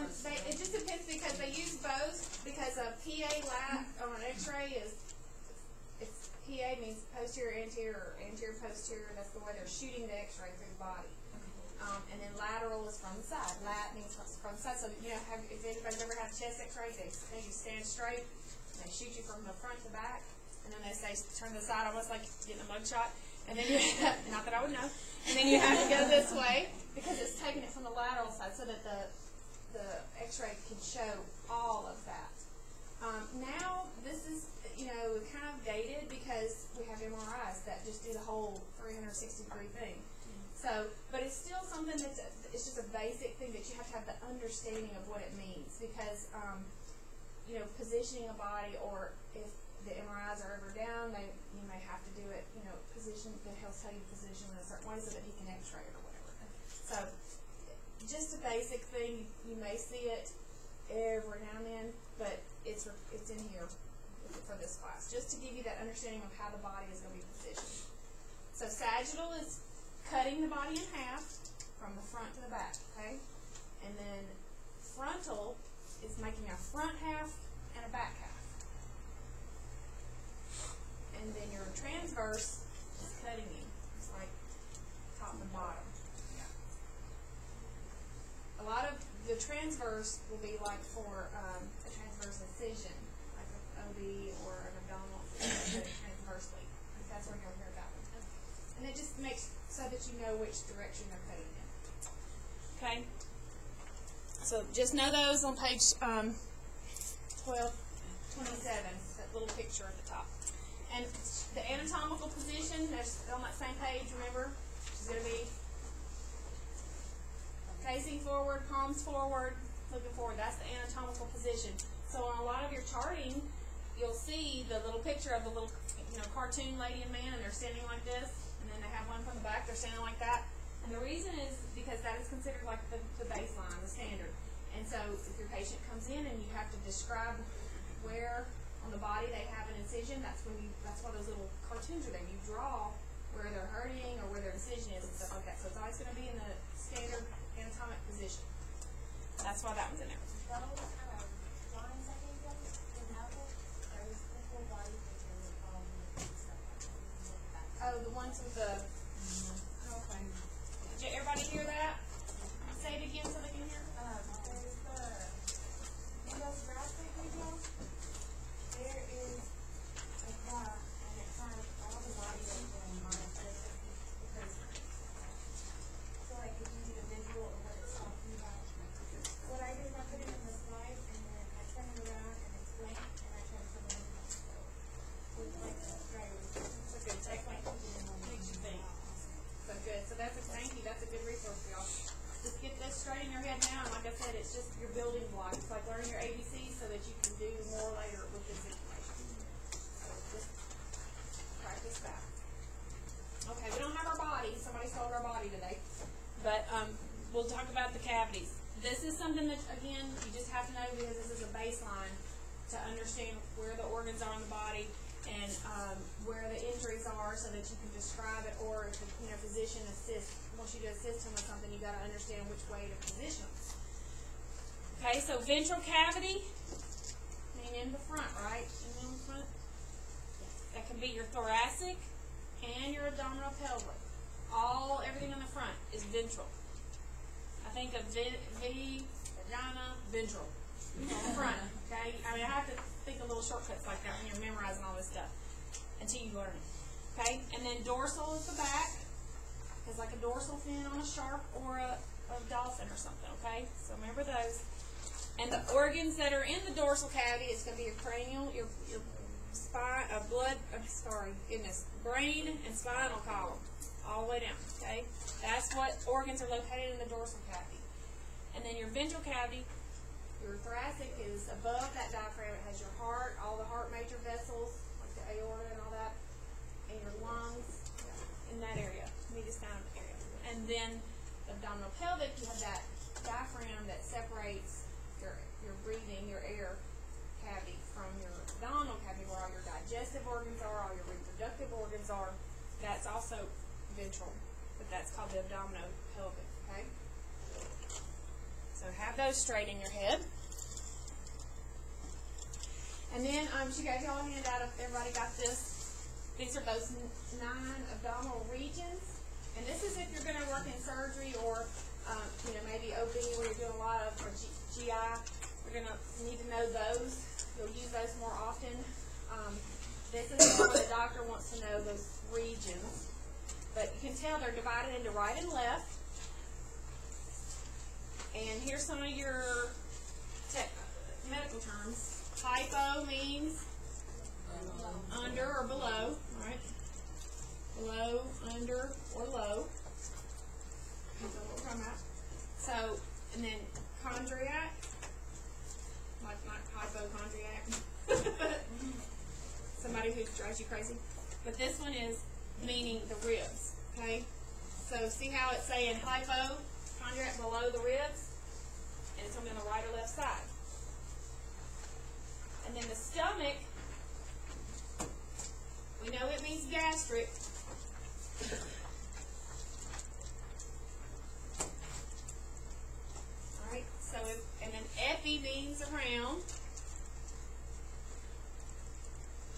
it just depends because they use both because a PA lat on an X-ray is it's PA means posterior anterior or anterior posterior. That's the way they're shooting the X-ray through the body. And then lateral is from the side. Lat means from the side. So if anybody's ever had a chest X-ray, they stand straight. And they shoot you from the front to back, and then they say turn to the side, almost like getting a mug shot. And then you not that I would know. And then you have to go this way because it's taking it from the lateral side so that the X-ray can show all of that. Now this is kind of dated because we have MRIs that just do the whole 360-degree thing. So, but it's still something it's just a basic thing that you have to have the understanding of what it means because positioning a body, or if the MRIs are ever down, you may have to do it, position, he'll tell you position in a certain way so that he can X-ray it or whatever. So, just a basic thing, you may see it every now and then, but it's in here for this class, just to give you that understanding of how the body is going to be positioned. So, sagittal is cutting the body in half from the front to the back, okay? And then frontal is making a front half and a back half. And then your transverse is cutting you. It's like top and bottom. Yeah. A lot of the transverse will be like for a transverse incision, like an OB or an abdominal incision transversely. That's where you'll hear about them. And it just makes so that you know which direction they're cutting in. Okay? So just know those on page 1227, that little picture at the top. And the anatomical position, there's on that same page, remember, is going to be facing forward, palms forward, looking forward. That's the anatomical position. So on a lot of your charting, you'll see the little picture of the little cartoon lady and man, and they're standing like this, and then they have one from the back, they're standing like that. And the reason is because that is considered like the baseline, the standard. And so if your patient comes in and you have to describe where on the body they have an incision, that's why those little cartoons are there. You draw where they're hurting or where their incision is and stuff like that. So it's always going to be in the standard anatomic position. That's why that one's in there. Oh, the ones with the... Okay. Did everybody hear that? Say it again so they can hear. There's the graphic video. There is a graph, and it has all the body going on it. Because, so I could give you the visual of what it's talking about. What I did is I put it in the slide, and then I turn it around, and it's blank, and I try to put it in the slide. With like a driver. That's a good technique. Makes you think. So good. So thank you. That's a good resource for y'all. Just get this straight in your head now. And like I said, it's just your building block. It's like learning your ABCs so that you can do more later with this information. So just practice that. Okay, we don't have our body. Somebody stole our body today. But we'll talk about the cavities. This is something that, again, you just have to know because this is a baseline to understand where the organs are in the body and where the injuries are so that you can describe it, or if the physician assists, wants you to assist him with something, you got to understand which way to position them. Okay, so ventral cavity, meaning in the front, right? In the front. That can be your thoracic and your abdominal pelvic. Everything in the front is ventral. I think of vagina, ventral. On the front, okay? I mean, I have to think of little shortcuts like that when you're memorizing all this stuff until you learn it, okay? And then dorsal is the back. It's like a dorsal fin on a shark or a dolphin or something, okay? So remember those. And the organs that are in the dorsal cavity is going to be your cranial, your spine, brain and spinal column, all the way down, okay? That's what organs are located in the dorsal cavity. And then your ventral cavity, your thoracic is above that diaphragm. It has your heart, all the heart major vessels, like the aorta and all that, and your lungs in that area, mediastinum area. And then the abdominal pelvic, you have that diaphragm that separates your breathing, your air cavity from your abdominal cavity, where all your digestive organs are, all your reproductive organs are. That's also ventral, but that's called the abdominal pelvic, okay? So have those straight in your head. And then she gave y'all a handout if everybody got this. These are those 9 abdominal regions. And this is if you're going to work in surgery or maybe OB where you're doing a lot of, or GI. You're going to need to know those. You'll use those more often. This is where the doctor wants to know those regions. But you can tell they're divided into right and left. And here's some of your medical terms. Hypo means under or below, right? Below, under, or low. That's what we're talking about. So, and then chondriac, like not hypochondriac. Somebody who drives you crazy. But this one is meaning the ribs, okay? So see how it's saying hypochondriac below the ribs? And it's on the right or left side. And then the stomach, we know it means gastric. Alright, so and then epi means around.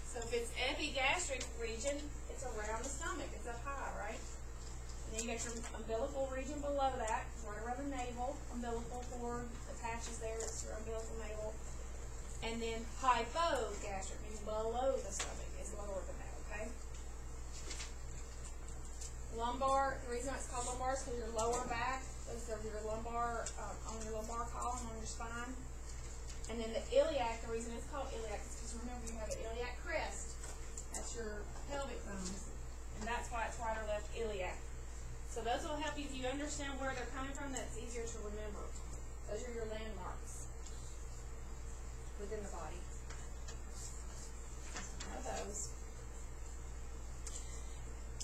So if it's epigastric region, it's around the stomach, it's up high, right? And then you got your umbilical region below that, right around the navel. Umbilical cord attaches there, it's your umbilical navel. And then hypogastric means below the stomach, is lower than that, okay? Lumbar, the reason it's called lumbar is because your lower back, those are your lumbar, on your lumbar column, on your spine. And then the iliac, the reason it's called iliac is because remember you have an iliac crest. That's your pelvic bones. And that's why it's right or left iliac. So those will help you if you understand where they're coming from, that's easier to remember. Those are your landmarks within the body. Those.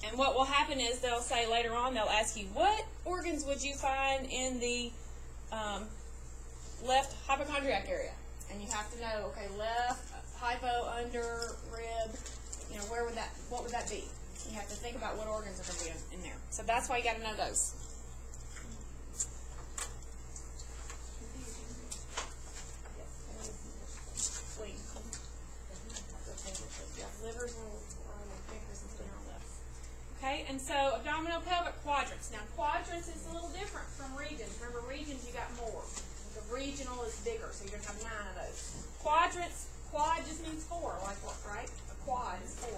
And what will happen is they'll say later on, they'll ask you, what organs would you find in the left hypochondriac area? And you have to know, okay, left, hypo, under, rib, what would that be? You have to think about what organs are going to be in there. So that's why you got to know those. Livers and pancreas and spleen on left. Okay, and so abdominal pelvic quadrants. Now quadrants is a little different from regions. Remember regions you got more. The regional is bigger, so you're going to have 9 of those. Quadrants, quad just means 4, like what, right? A quad is 4.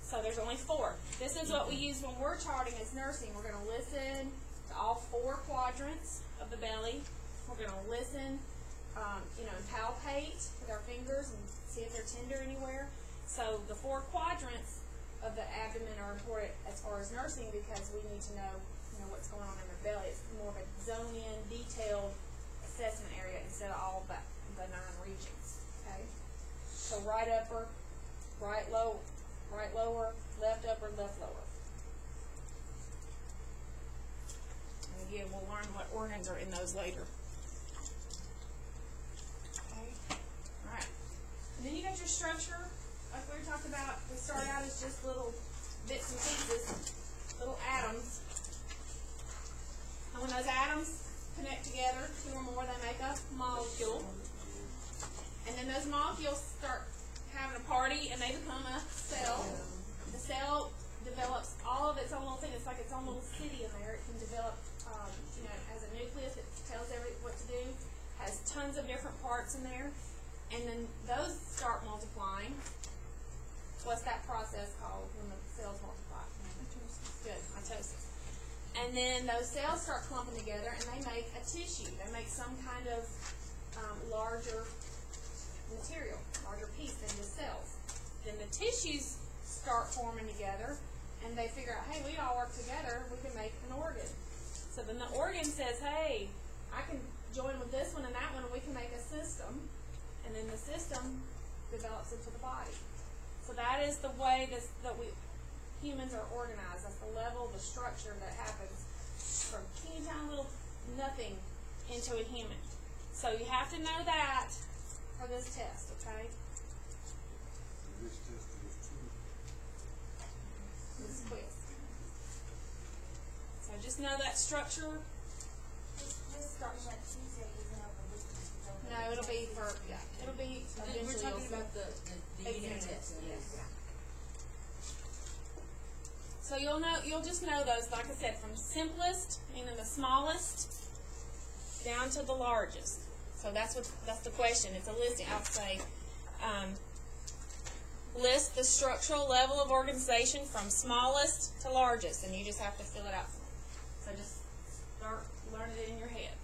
So there's only 4. This is what we use when we're charting as nursing. We're going to listen to all 4 quadrants of the belly. We're going to listen, and palpate with our fingers and see if they're tender anywhere. So the 4 quadrants of the abdomen are important as far as nursing because we need to know, what's going on in the belly. It's more of a zone-in, detailed assessment area instead of all the 9 regions. Okay. So right upper, right lower, left upper, left lower. And again, we'll learn what organs are in those later. Okay. All right. And then you got your structure. Like we were talking about, we start out as just little bits and pieces, little atoms. And when those atoms connect together, 2 or more, they make a molecule. And then those molecules start having a party and they become a cell. The cell develops all of its own little thing. It's like its own little city in there. It can develop, as a nucleus, it tells what to do, has tons of different parts in there. And then those start multiplying. What's that process called when the cells multiply? Good, mitosis. And then those cells start clumping together and they make a tissue. They make some kind of larger material, larger piece than the cells. Then the tissues start forming together and they figure out, hey, we all work together, we can make an organ. So then the organ says, hey, I can join with this one and that one and we can make a system. And then the system develops into the body. So that is the way that we humans are organized. That's the level, the structure that happens from teeny tiny little nothing into a human. So you have to know that for this test, okay? This test is true. This quiz. So just know that structure. This starting that Tuesday isn't over this week. It's over No, it'll be for, it'll be We're eventually. talking you'll- about the unit test. Yes. So you'll just know those, like I said, from simplest, meaning the smallest, down to the largest. So that's the question. It's a listing. I'll say, list the structural level of organization from smallest to largest, and you just have to fill it out. So just start learning it in your head.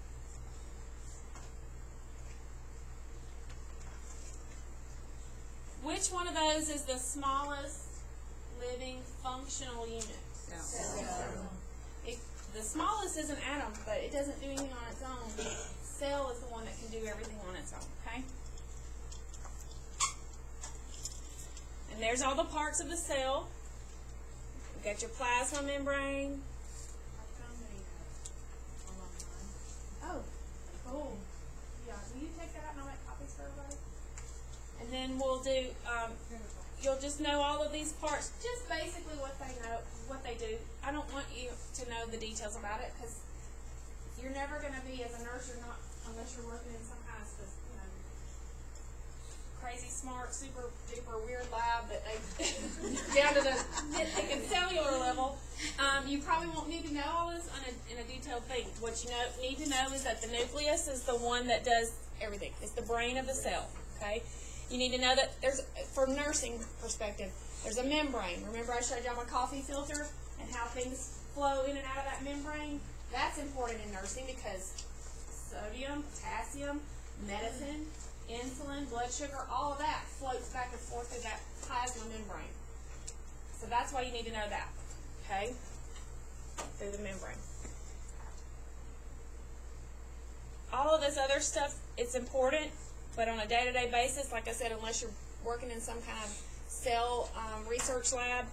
Which one of those is the smallest living functional unit? The smallest is an atom, but it doesn't do anything on its own. Cell is the one that can do everything on its own, okay? And there's all the parts of the cell. You've got your plasma membrane. Oh, cool. Yeah, will you take that out and I'll make copies for everybody? And then we'll do, you'll just know all of these parts, just basically what they know, what they do. I don't want you to know the details about it, because you're never going to be, as a nurse, you're not, unless you're working in some kind of, crazy smart, super duper weird lab that they, down to the nitpicking cellular level, you probably won't need to know all this in a detailed thing. What you need to know is that the nucleus is the one that does everything. It's the brain of the cell, okay? You need to know that there's, from nursing perspective, there's a membrane. Remember I showed y'all my coffee filter and how things flow in and out of that membrane? That's important in nursing because sodium, potassium, medicine, insulin, blood sugar, all of that floats back and forth through that plasma membrane. So that's why you need to know that, okay? Through the membrane. All of this other stuff, it's important, but on a day-to-day basis, like I said, unless you're working in some kind of cell research lab,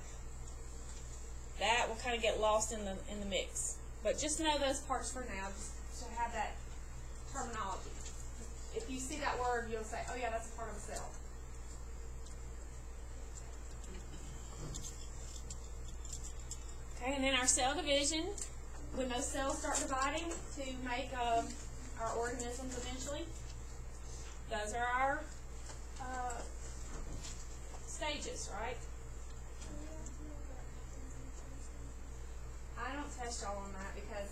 that will kind of get lost in the mix. But just know those parts for now, just to have that terminology. If you see that word, you'll say, oh yeah, that's a part of a cell. Okay, and then our cell division, when those cells start dividing to make our organisms eventually, those are our stages, right? I don't test y'all on that because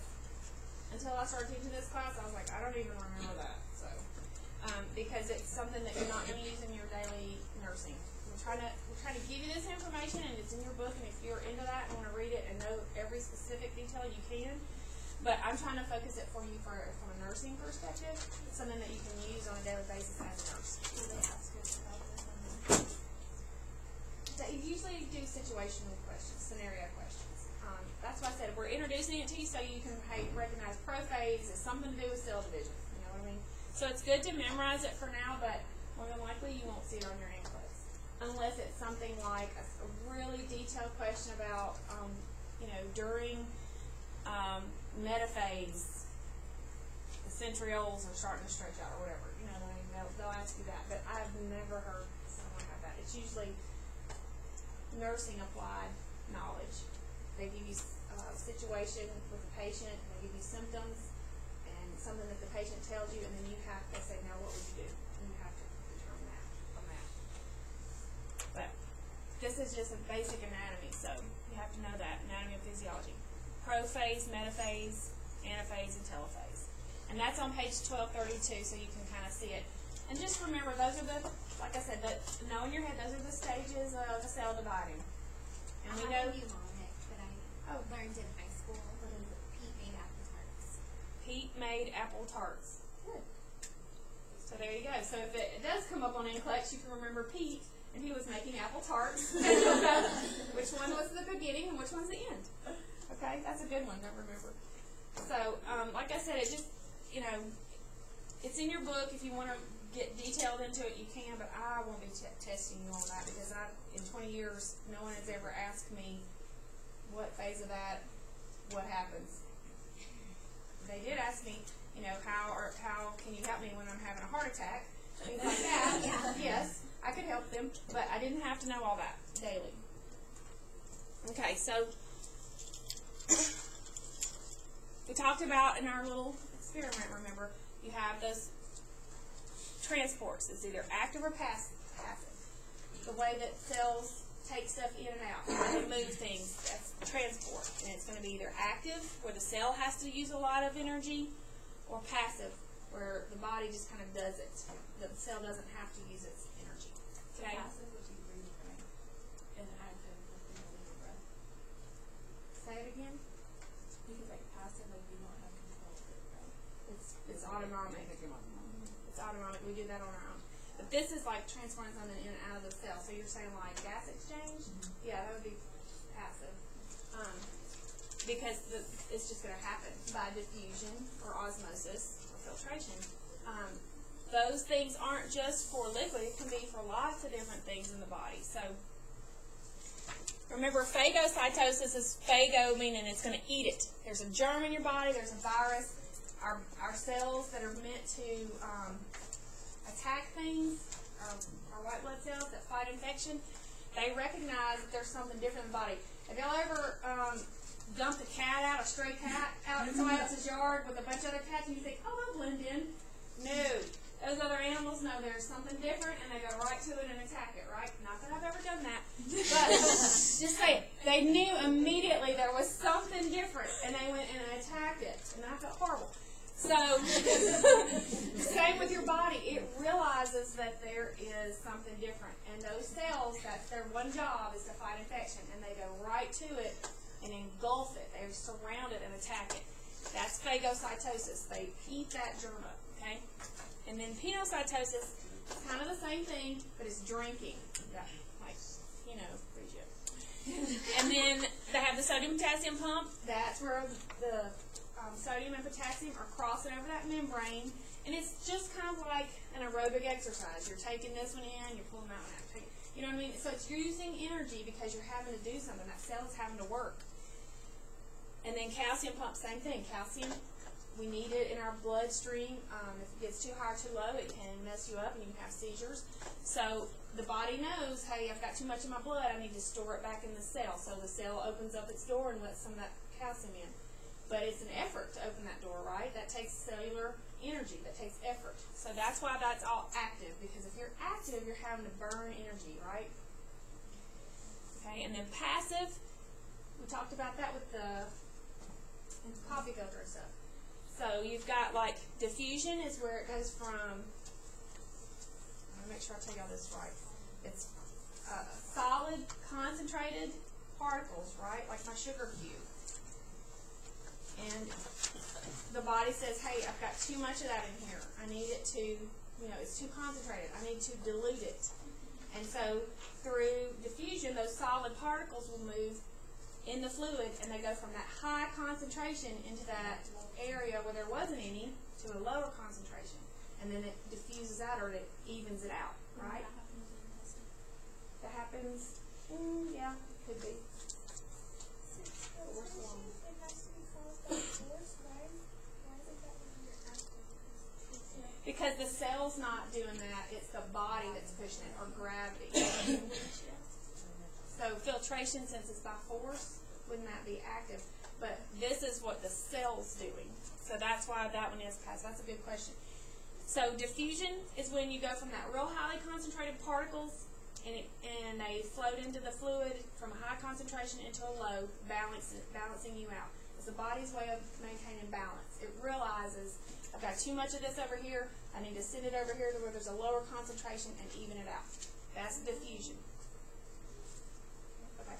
until I started teaching this class, I was like, I don't even remember that. So, because it's something that you're not going to use in your daily nursing. We're trying to give you this information, and it's in your book. And if you're into that and want to read it and know every specific detail, you can. But I'm trying to focus it for you from a nursing perspective, something that you can use on a daily basis as a nurse. They usually do situational questions, scenario questions. That's why I said we're introducing it to you so you can recognize prophase as something to do with cell division. You know what I mean? So it's good to memorize it for now, but more than likely you won't see it on your inputs. Unless it's something like a really detailed question about, during metaphase, the centrioles are starting to stretch out or whatever. You know what I mean? They'll ask you that. But I've never heard someone have that. It's usually nursing applied knowledge. They give you a situation with the patient, they give you symptoms, and something that the patient tells you, and then you have to say, now what would you do? And you have to determine that from that. But this is just a basic anatomy, so you have to know that, anatomy and physiology. Prophase, metaphase, anaphase, and telophase. And that's on page 1232, so you can kind of see it. And just remember, those are the, like I said, know in your head, those are the stages of the cell dividing. And we know... I learned in high school. What is it? Pete made apple tarts. Pete made apple tarts. Good. So there you go. So if it does come up on NCLEX, you can remember Pete, and he was making apple tarts. Which one was the beginning and which one's the end? Okay, that's a good one to remember. So, like I said, it just, it's in your book. If you want to get detailed into it, you can, but I won't be testing you on that because in 20 years, no one has ever asked me what phase of that, what happens. They did ask me, how can you help me when I'm having a heart attack? Things like that. Yes, I could help them, but I didn't have to know all that daily. Okay, so we talked about in our little experiment, remember, you have those transports. It's either active or passive. The way that cells take stuff in and out, the way they move things, that's transport. And it's going to be either active, where the cell has to use a lot of energy, or passive, where the body just kind of does it. The cell doesn't have to use its energy. Okay? Passive would be breathing, right? And active would be holding your breath. Say it again. Because like passive, like you don't have control of it, right? It's autonomic. It's autonomic. We do that on our own. But this is like transferring something in and out of the cell. So you're saying like gas exchange? Yeah, that would be passive. Because it's just going to happen by diffusion or osmosis or filtration. Those things aren't just for liquid. It can be for lots of different things in the body. So remember, phagocytosis is phago meaning it's going to eat it. There's a germ in your body. There's a virus. Our cells that are meant to attack things, our white blood cells that fight infection, they recognize that there's something different in the body. Have y'all ever dumped a stray cat out in somebody else's yard with a bunch of other cats and you think, oh, they'll blend in? No. Those other animals know there's something different and they go right to it and attack it, right? Not that I've ever done that. But just say it. They knew immediately there was something different and they went and attacked it. And I felt horrible. So, same with your body. It realizes that there is something different. And those cells, that's their one job, is to fight infection. And they go right to it and engulf it. They surround it and attack it. That's phagocytosis. They eat that germ up, okay? And then penocytosis is kind of the same thing, but it's drinking. Yeah, like, freeze you. And then they have the sodium-potassium pump. That's where the sodium and potassium are crossing over that membrane, and it's just kind of like an aerobic exercise. You're taking this one in, you're pulling that one out. You know what I mean? So it's using energy because you're having to do something. That cell is having to work. And then calcium pump, same thing. Calcium, we need it in our bloodstream. If it gets too high or too low, it can mess you up and you can have seizures. So the body knows, hey, I've got too much in my blood. I need to store it back in the cell. So the cell opens up its door and lets some of that calcium in. But it's an effort to open that door, right? That takes cellular energy. That takes effort. So that's why that's all active. Because if you're active, you're having to burn energy, right? Okay, and then passive, we talked about that with the coffee filter and stuff. So you've got like diffusion is where it goes from, I'll make sure I tell y'all this right. It's solid, concentrated particles, right? Like my sugar cube. And the body says, hey, I've got too much of that in here. I need it to, it's too concentrated. I need to dilute it. And so through diffusion, those solid particles will move in the fluid, and they go from that high concentration into that area where there wasn't any to a lower concentration. And then it diffuses out, or it evens it out, right? That happens, yeah, could be. Because the cell's not doing that, it's the body that's pushing it, or gravity. So filtration, since it's by force, wouldn't that be active? But this is what the cell's doing. So that's why that one is passive. That's a good question. So diffusion is when you go from that real highly concentrated particles and they float into the fluid from a high concentration into a low, balancing you out. It's the body's way of maintaining balance. It realizes, I've got too much of this over here, I need to send it over here to where there's a lower concentration and even it out. That's diffusion. Okay.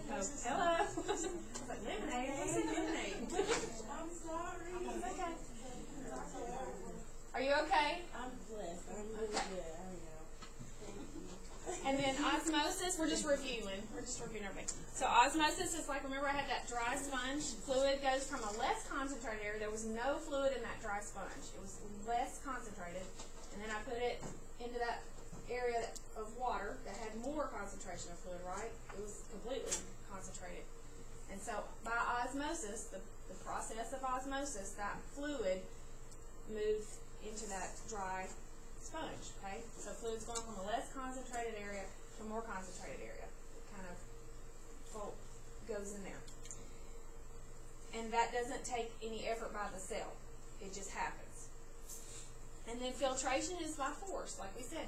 Oh, hello. I was like, lemonade? What's in lemonade? I'm sorry. Okay. Are you okay? I'm blessed. I'm really good. I know. Thank you. And then osmosis, we're just reviewing everything. So osmosis is like, remember I had that dry sponge. Fluid goes from a less concentrated area. There was no fluid in that dry sponge. It was less concentrated. And then I put it into that area of water that had more concentration of fluid, right? It was completely concentrated. And so by osmosis, the process of osmosis, that fluid moved into that dry sponge, okay? So fluid's going from a less concentrated area to a more concentrated area. It kind of goes in there. and that doesn't take any effort by the cell. It just happens. And then filtration is by force, like we said.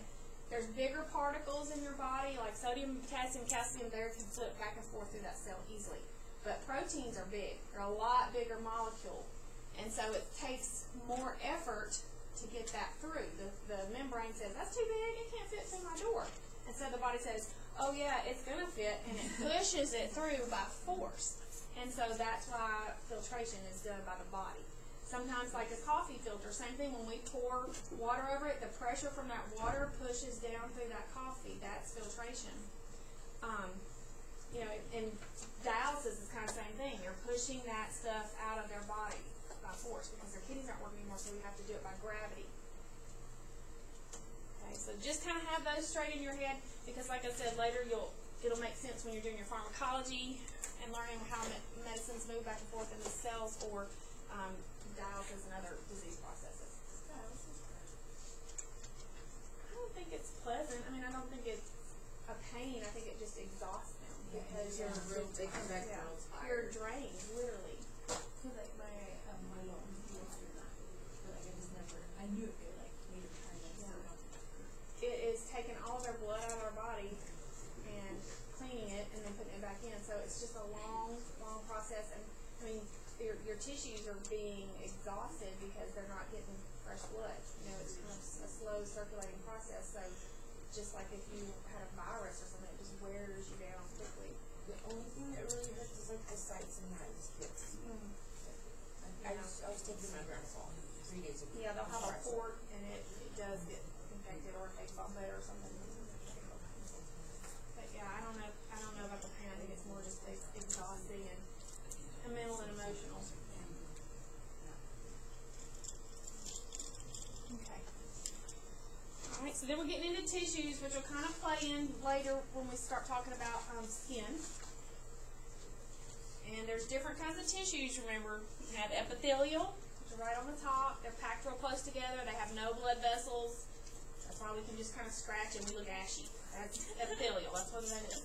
There's bigger particles in your body, like sodium, potassium, calcium, there can flip back and forth through that cell easily. But proteins are big. They're a lot bigger molecule. And so it takes more effort to get that through. The membrane says, that's too big, it can't fit through my door. And so the body says, oh yeah, it's going to fit, and it pushes it through by force. And so that's why filtration is done by the body. Sometimes, like a coffee filter, same thing, when we pour water over it, the pressure from that water pushes down through that coffee. That's filtration. You know, and dialysis is kind of the same thing. You're pushing that stuff out of their body by force because their kidneys aren't working anymore, so we have to do it by gravity. Okay, so just kind of have those straight in your head because, like I said, later it'll make sense when you're doing your pharmacology and learning how medicines move back and forth in the cells or dialysis and other disease processes. I don't think it's pleasant. I mean, I don't think it's a pain. I think it just exhausts them because They come back real tired. you're drained, literally. Cause like my mom, he was doing that, but like I just never, I knew it like made her tired. It is taking all their blood out of our body and cleaning it and then putting it back in. So it's just a long, long process. And I mean, your tissues are being exhausted because they're not getting fresh blood. You know, it's kind of a slow circulating process. So just like if you had a virus or something, it just wears you down quickly. The only thing that really hurts is like the sites and hands. I was taking my grandpa 3 days ago. Yeah, they'll have a port and it does get infected or it takes off better or something. But yeah, I don't know about the pain. I think it's more just exhausting and mental and emotional. Okay. Alright, so then we're getting into tissues, which will kind of play in later when we start talking about skin. And there's different kinds of tissues, remember. You have epithelial, which are right on the top. They're packed real close together. They have no blood vessels. That's why we can just kind of scratch and we look ashy. That's epithelial. That's what that is.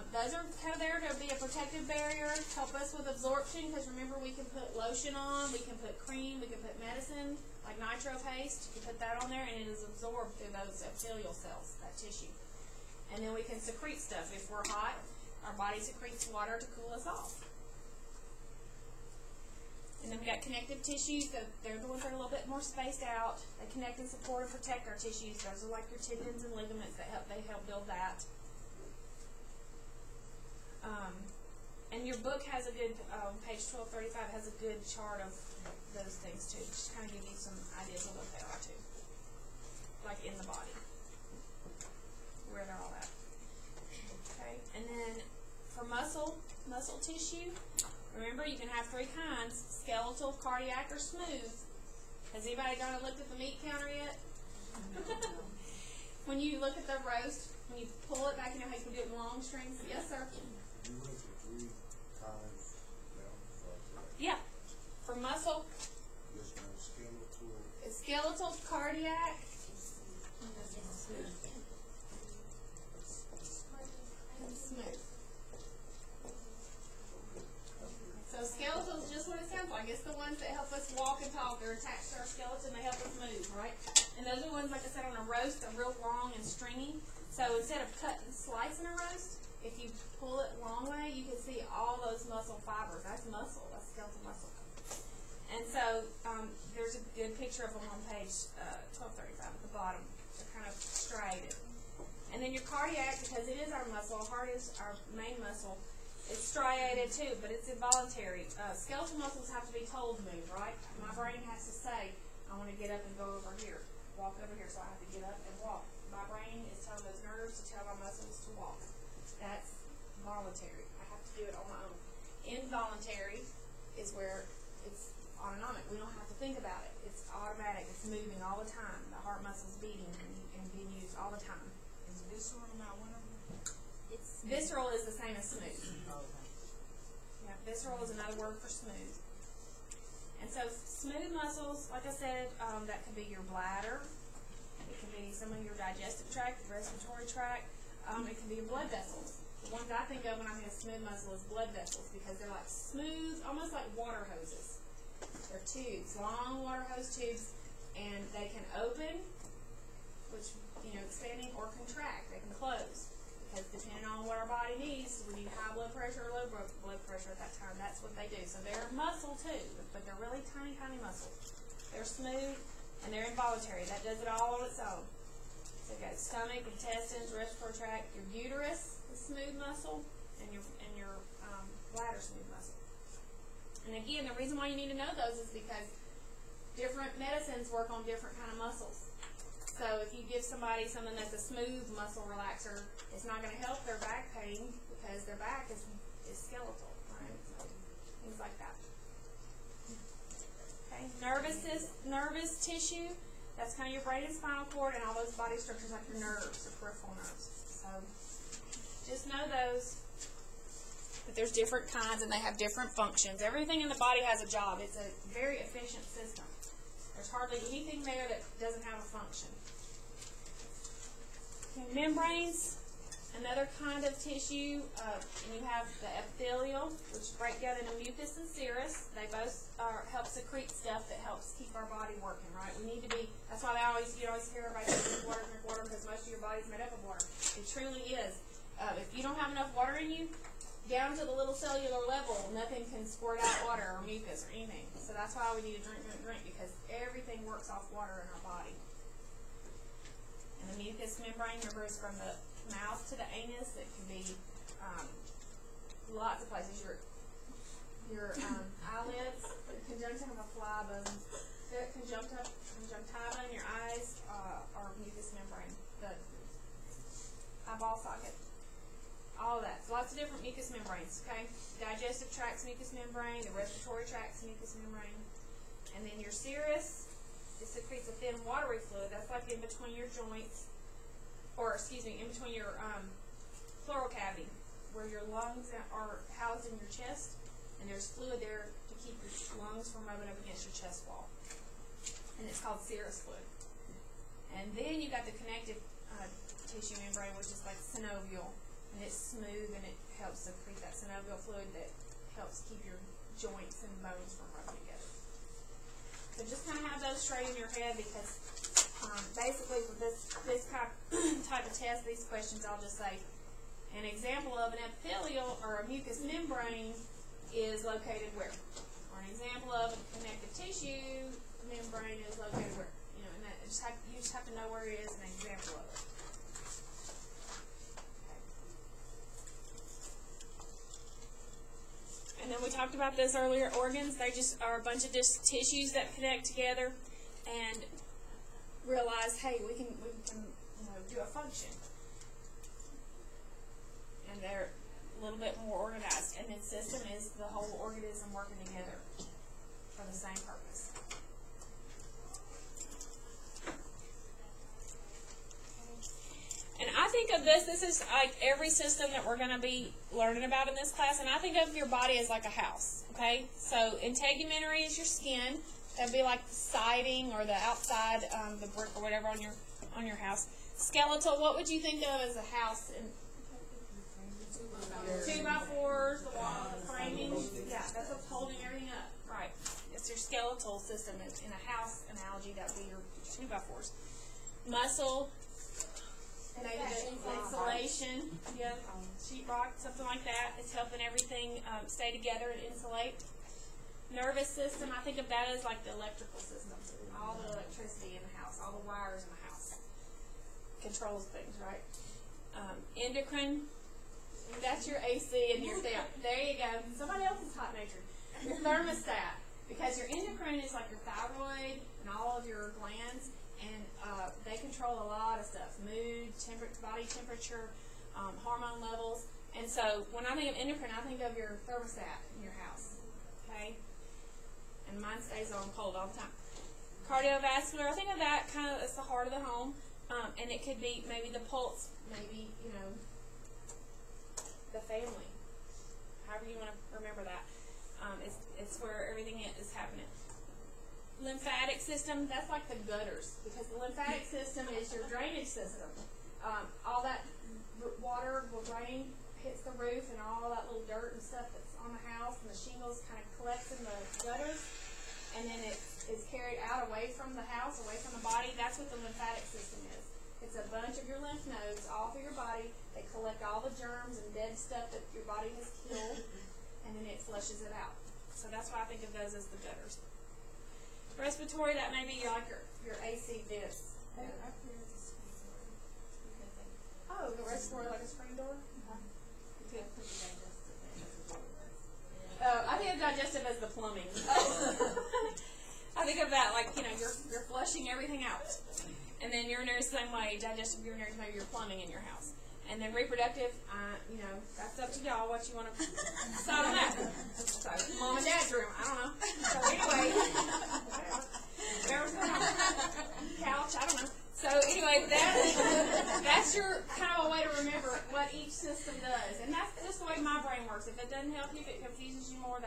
Those are kind of there to be a protective barrier, help us with absorption, because remember we can put lotion on, we can put cream, we can put medicine, like nitro paste. You can put that on there and it is absorbed through those epithelial cells, that tissue. And then we can secrete stuff. If we're hot, our body secretes water to cool us off. And then we got connective tissues. They're the ones that are a little bit more spaced out. They connect and support and protect our tissues. Those are like your tendons and ligaments that help build that. And your book has a good, page 1235 has a good chart of those things too. Just kind of give you some ideas of what they are too. Like in the body. Where they're all at. Okay, and then for muscle tissue, remember you can have 3 kinds, skeletal, cardiac, or smooth. Has anybody gone and looked at the meat counter yet? When you look at the roast, when you pull it back, you know how you can do it in long strings? Yes, sir. You went to 3 times now, Yeah. For muscle, yes, ma'am, skeletal, cardiac, and smooth. So skeletal is just what it sounds like. It's the ones that help us walk and talk. They're attached to our skeleton. They help us move, right? And those are the ones, like I said, on a roast, they're real long and stringy. So instead of cutting, slicing a roast, if you pull it long way, you can see all those muscle fibers. That's muscle. That's skeletal muscle. And so there's a good picture of them on page 1235 at the bottom. They're kind of striated. And then your cardiac, because it is our muscle, our heart is our main muscle, it's striated too, but it's involuntary. Skeletal muscles have to be told to move, right? My brain has to say, I want to get up and go over here, walk over here, so I have to get up and walk. My brain is telling those nerves to tell my muscles to walk. That's voluntary. I have to do it on my own. Involuntary is where it's autonomic. We don't have to think about it. It's automatic. It's moving all the time. The heart muscle's beating and being used all the time. Is visceral not one of them? Visceral is the same as smooth. Oh, okay. Yeah, visceral is another word for smooth. And so smooth muscles, like I said, that could be your bladder. It could be some of your digestive tract, respiratory tract. It can be your blood vessels. The ones I think of when I think of smooth muscle is blood vessels, because they're like smooth, almost like water hoses. They're tubes, long water hose tubes, and they can open, which, expanding, or contract. They can close, because depending on what our body needs, when you have high blood pressure or low blood pressure at that time, that's what they do. So they're muscle too, but they're really tiny, tiny muscles. They're smooth, and they're involuntary. That does it all on its own. So you've got stomach, intestines, respiratory tract. Your uterus is smooth muscle, and your bladder smooth muscle. And again, the reason why you need to know those is because different medicines work on different kind of muscles. So if you give somebody something that's a smooth muscle relaxer, it's not going to help their back pain, because their back is skeletal, right? So things like that. Okay, nervous tissue. That's kind of your brain and spinal cord and all those body structures like your nerves, your peripheral nerves. So just know those. But there's different kinds and they have different functions. Everything in the body has a job. It's a very efficient system. There's hardly anything there that doesn't have a function. Okay, membranes, another kind of tissue. And you have the epithelial, which break down into mucus and serous. They both help secrete stuff that helps keep our body working, right? We need to be, that's why you always hear everybody say drink water, because most of your body's made up of water. It truly is. If you don't have enough water in you, down to the little cellular level, nothing can squirt out water or mucus or anything. So that's why we need to drink, because everything works off water in our body. And the mucous membrane, remember, is from the mouth to the anus. It can be lots of places. Your eyelids, the conjunctiva of a fly bone, the conjunctiva in your eyes are mucous membrane. The eyeball socket. All of that. So lots of different mucous membranes, okay? Digestive tract's mucous membrane, the respiratory tract's mucous membrane. And then your serous, it secretes a thin watery fluid. That's like in between your joints, in between your pleural cavity, where your lungs are housed in your chest, and there's fluid there to keep your lungs from rubbing up against your chest wall. And it's called serous fluid. And then you got the connective tissue membrane, which is like synovial. And it's smooth, and it helps secrete that synovial fluid that helps keep your joints and bones from rubbing together. So just kind of have those straight in your head, because basically for this type of test, these questions, I'll just say, an example of an epithelial or a mucous membrane is located where? Or an example of a connective tissue membrane is located where? And that you just have to know where it is, an example of it. And then we talked about this earlier, organs, they just are a bunch of just tissues that connect together and realize, hey, we can do a function. And they're a little bit more organized. And then system is the whole organism working together for the same purpose. And I think of this is like every system that we're going to be learning about in this class, and I think of your body as like a house, okay? So integumentary is your skin. That would be like the siding or the outside, the brick or whatever on your house. Skeletal, what would you think of as a house? 2x4s, the wall, the framing. Yeah, that's what's holding everything up. Right. It's your skeletal system. In a house analogy, that would be your 2x4s. Muscle. Maybe the insulation, sheetrock, something like that. It's helping everything stay together and insulate. Nervous system, I think of that as like the electrical system. All the electricity in the house, all the wires in the house. Controls things, right? Endocrine, that's your AC and your therm. There you go. Somebody else is hot natured. Your thermostat, because your endocrine is like your thyroid and all of your glands. And they control a lot of stuff: mood, body temperature, hormone levels. And so when I think of endocrine, I think of your thermostat in your house. Okay? And mine stays on cold all the time. Cardiovascular, I think of that kind of as the heart of the home. And it could be maybe the pulse, maybe, the family. However you want to remember that. It's where everything is happening. Lymphatic system, that's like the gutters, because the lymphatic system is your drainage system. All that water will drain hits the roof and all that little dirt and stuff that's on the house, and the shingles kind of collects in the gutters, and then it is carried out away from the house, away from the body. That's what the lymphatic system is. It's a bunch of your lymph nodes all through your body. They collect all the germs and dead stuff that your body has killed, and then it flushes it out. So that's why I think of those as the gutters. Respiratory, that may be like your AC vents. Oh, the respiratory like a screen door? I think of digestive as the plumbing. I think of that like, you're flushing everything out. And then urinary is the same way. Digestive, urinary is maybe your plumbing in your house. And then reproductive, that's up to y'all what you want to decide on that. So, mom and dad's room, I don't know. So anyway, whatever's going on. Couch, I don't know. So anyway, that's your kind of a way to remember what each system does. And that's just the way my brain works. If it doesn't help you, if it confuses you more,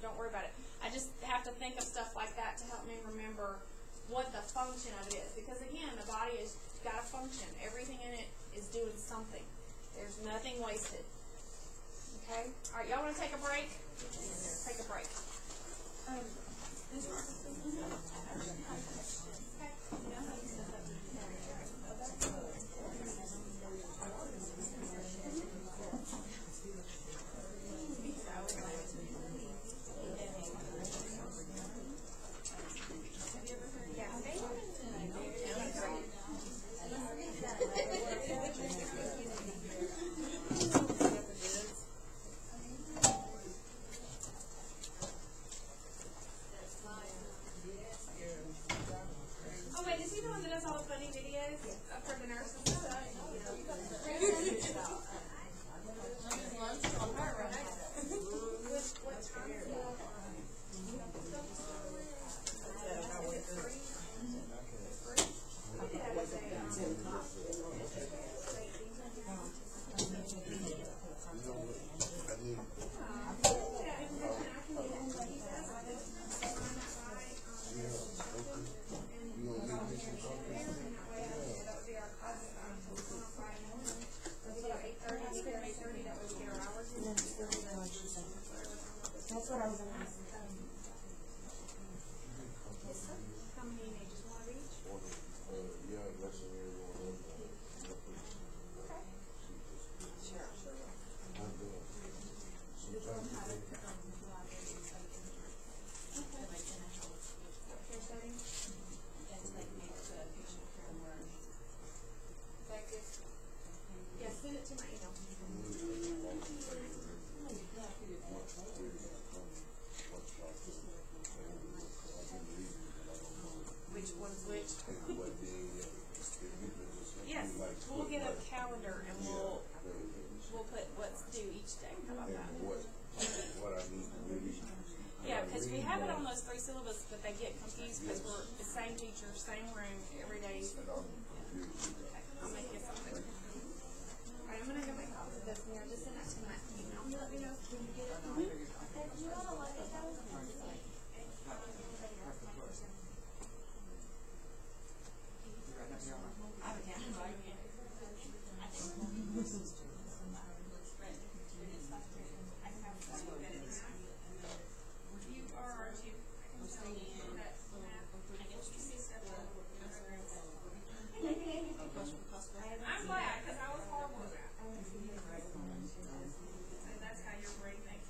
don't worry about it. I just have to think of stuff like that to help me remember what the function of it is. Because again, the body has got a function. Everything in it is doing something. There's nothing wasted. Okay? All right, y'all want to take a break? Take a break. That's what I was going to ask. How many ages? One of each? Yes, send it to my email. Which one's which? Yes, we'll get a calendar and we'll put what's due each day. How about that? Yeah, because we have it on those 3 syllabus, but they get confused because we're the same teacher, same room, every day. I'll make you something. Alright, I'm going to go make copies of this and just send that to my email. Let me know if you get it. Do you want to look at those? I'm glad, because I was horrible at that. And that's how your brain thinks.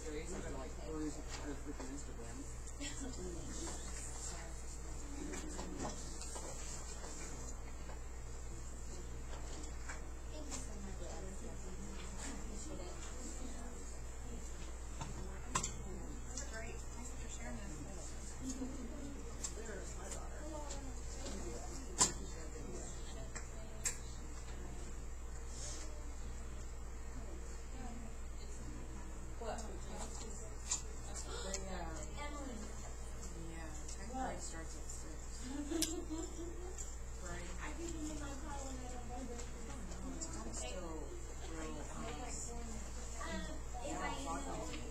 x-rays. I gotta like peruse her freaking Instagram. Thank you so much. Appreciate it. Great. Thanks for sharing that. There's my daughter. What? Emily. Yeah, 10th grade starts at 6. Right? I didn't get my car when I don't know. I'm still real, If I email you.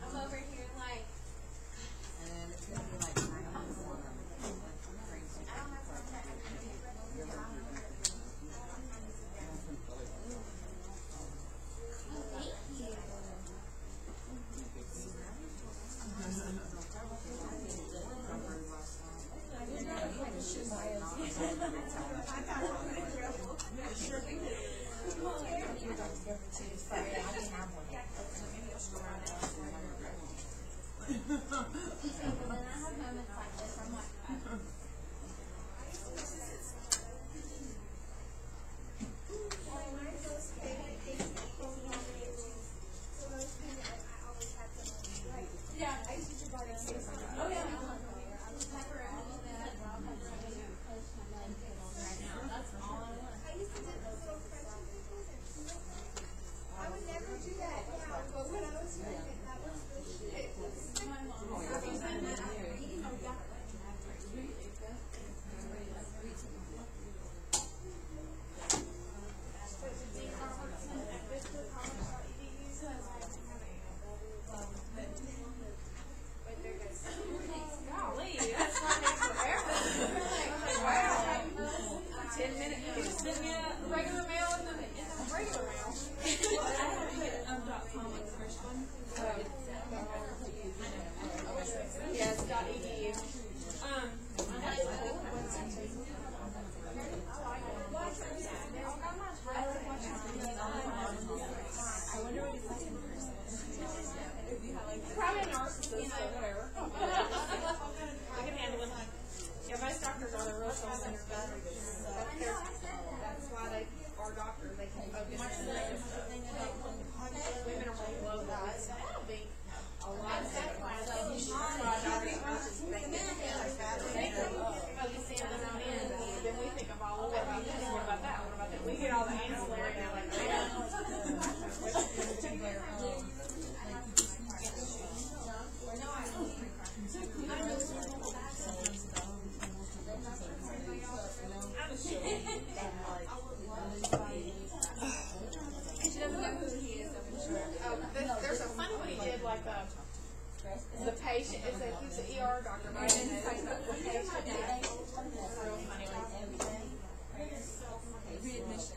I'm over here like, and then it's gonna be like 9 o'clock. Crazy. I don't have time to thank you. But then I have moments like this. I'm like, yeah, I used to buy that. Oh yeah. That's all I want. I used to do those little French peoples and I would never do that now, but when I was pregnant, that was the shit. My mom. Golly, that's why it takes forever. Wow. 10 minutes. You just send me a regular mail and then it's a regular mail. Well, I have to get .com like the first one. Yes, .edu. I like watching videos online. I wonder what it's like in person. If you have like Probably a narcissist, but whatever. I can handle it. Yeah, most doctors are the real soul centered. That's why they are doctors. They can focus on the negative stuff. Women are really low that. That'll be a lot of sacrifice. You should try doctors versus they focus in on in. Then we think of all, what about this? What about that? What about that? We get all the ancillary now, like, she doesn't know who he is, I'm sure. There's a funny one he did, like the patient. He's an ER doctor, right? And it's like the patient. It's a real funny one. readmission.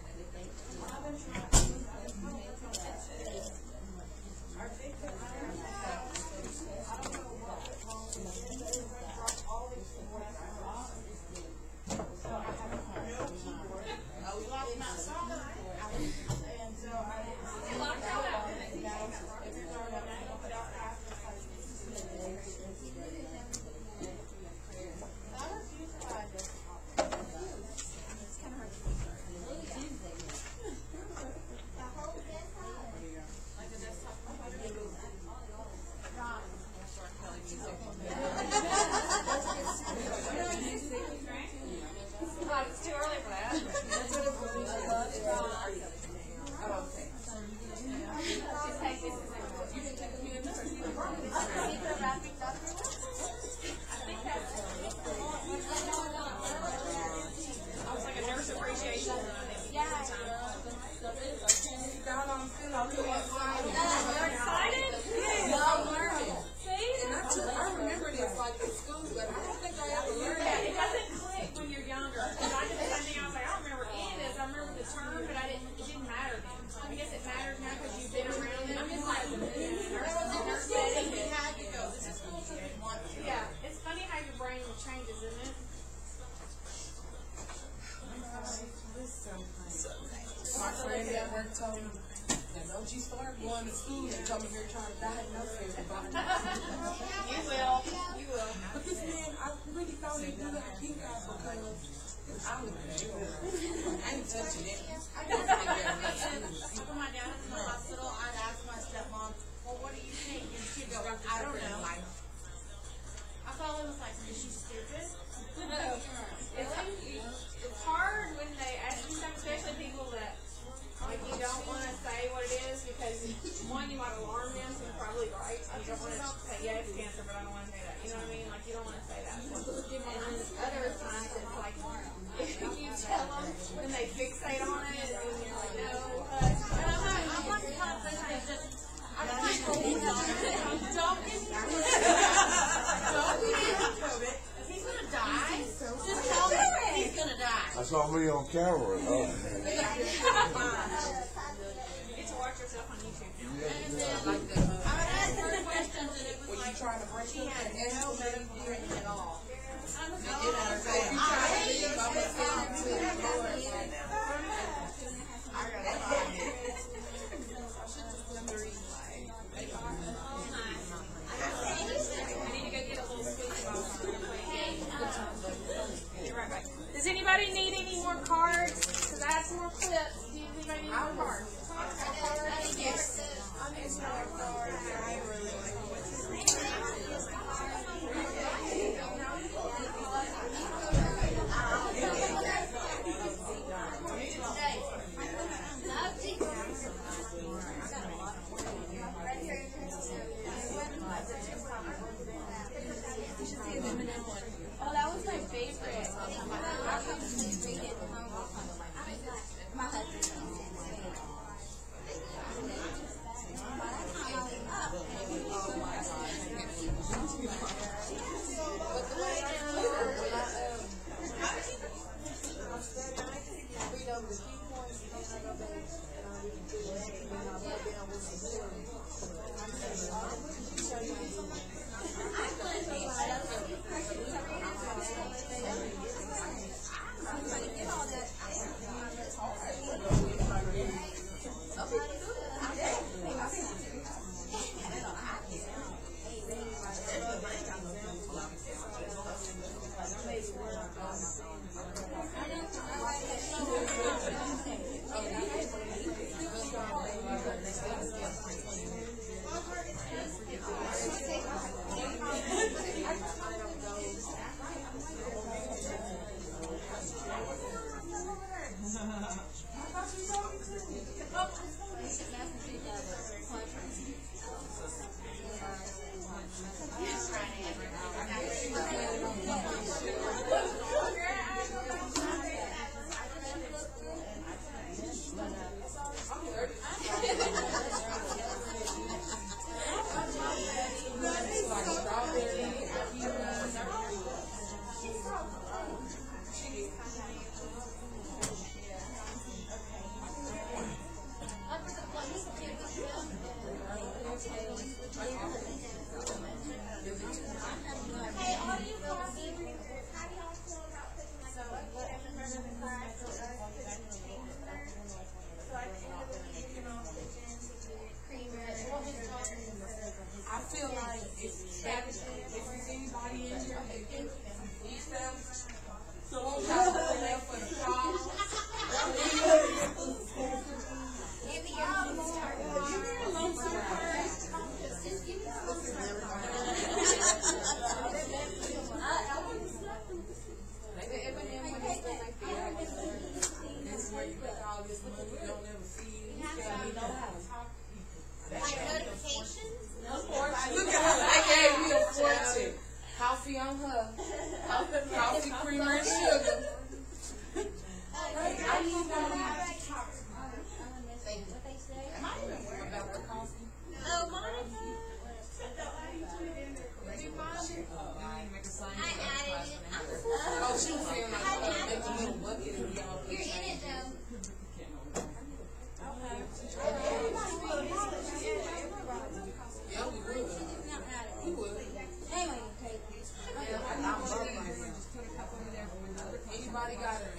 It's too early for that. Just take this as it's like a nurse appreciation. You're excited? See? I remember this like in school, but I don't think I ever learned Yeah, it. it doesn't click when you're younger. Because I did the same thing. I was like, I don't remember any of this. I remember the term, but it didn't matter then. I guess it matters now because you've been around it. I'm just like, nurse setting. Yeah, it's funny how your brain changes, isn't it? work told me, now don't you start going to school and come here trying to diagnose everybody. You will. You will. But this man, I really thought he'd do that keep out because I was I ain't touching it. I put my dad in the hospital, I'd ask my stepmom, well, what do you think? And she'd go, I don't know. I thought it was like, is she stupid? It's hard when they ask you something, especially people that like you don't want to say what it is because one, you might alarm them, so you're probably right. You don't want to say, yeah, it's cancer, but I don't want to say that. You know what I mean? Like you don't want to say that. And then other times it's like if you tell them, then they fixate on it, and you're like, no. And I'm not the kind of person that just, I'm like, don't get COVID. He's gonna die. Just tell me he's gonna die. I saw me on camera. You get to watch yourself on YouTube now. I would ask her questions and it was like, Trying to break she up had that no medical training at all. Does anybody need any more cards? Because I have some more clips. Do anybody need more cards? Yes. Oh, that was my favorite. My husband.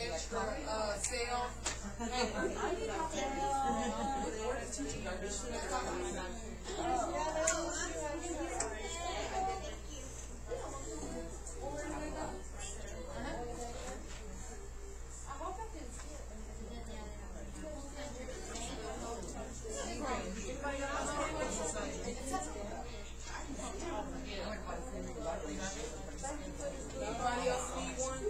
extra, sale. Where the teaching are, this shit is anybody else need one?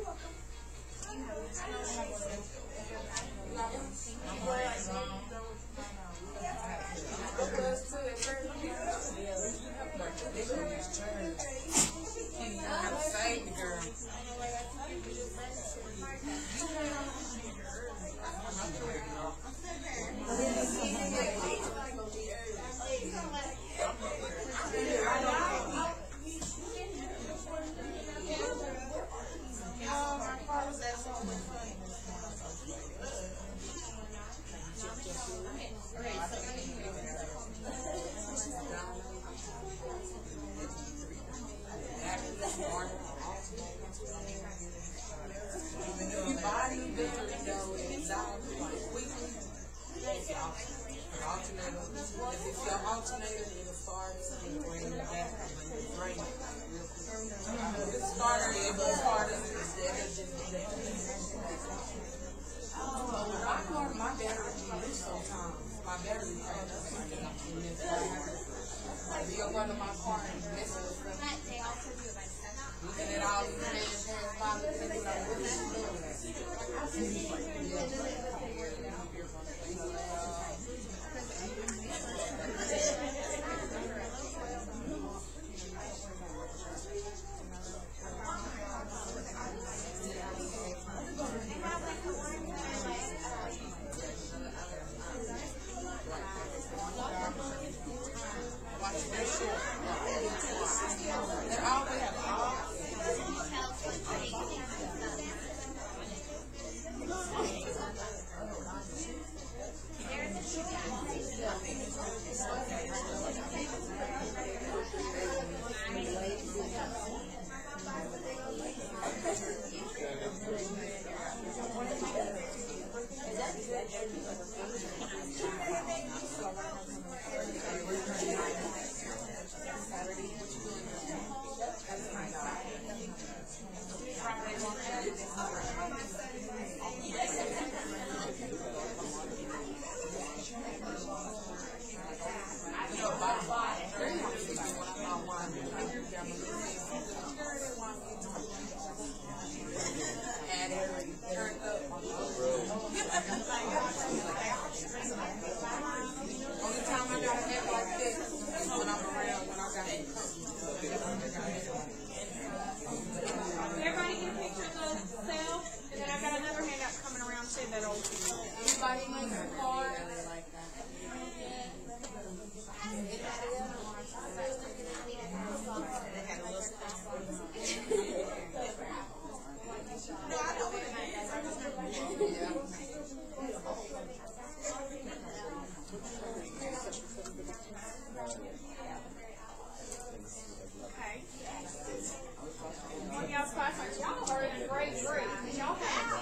Save the girl. If you buy a new battery, though, it's out like weekly. It's alternator. If it's your alternator, it'll start and drain the battery. Drain it real quick. If it's starter, it'll start it instead of just my car, my battery be loose sometimes. My battery cracks like you'll run to my car and mess with stuff. They also do it by seven. And it all these man's hands probably think like, what is she doing? They always have all. Only time I got a head like this is when I'm around, when I got it. Everybody get a picture of the cell, and then I've got another handout coming around too that'll. Anybody needs a card? Well, y'all's classmates, y'all are in a great group. Y'all have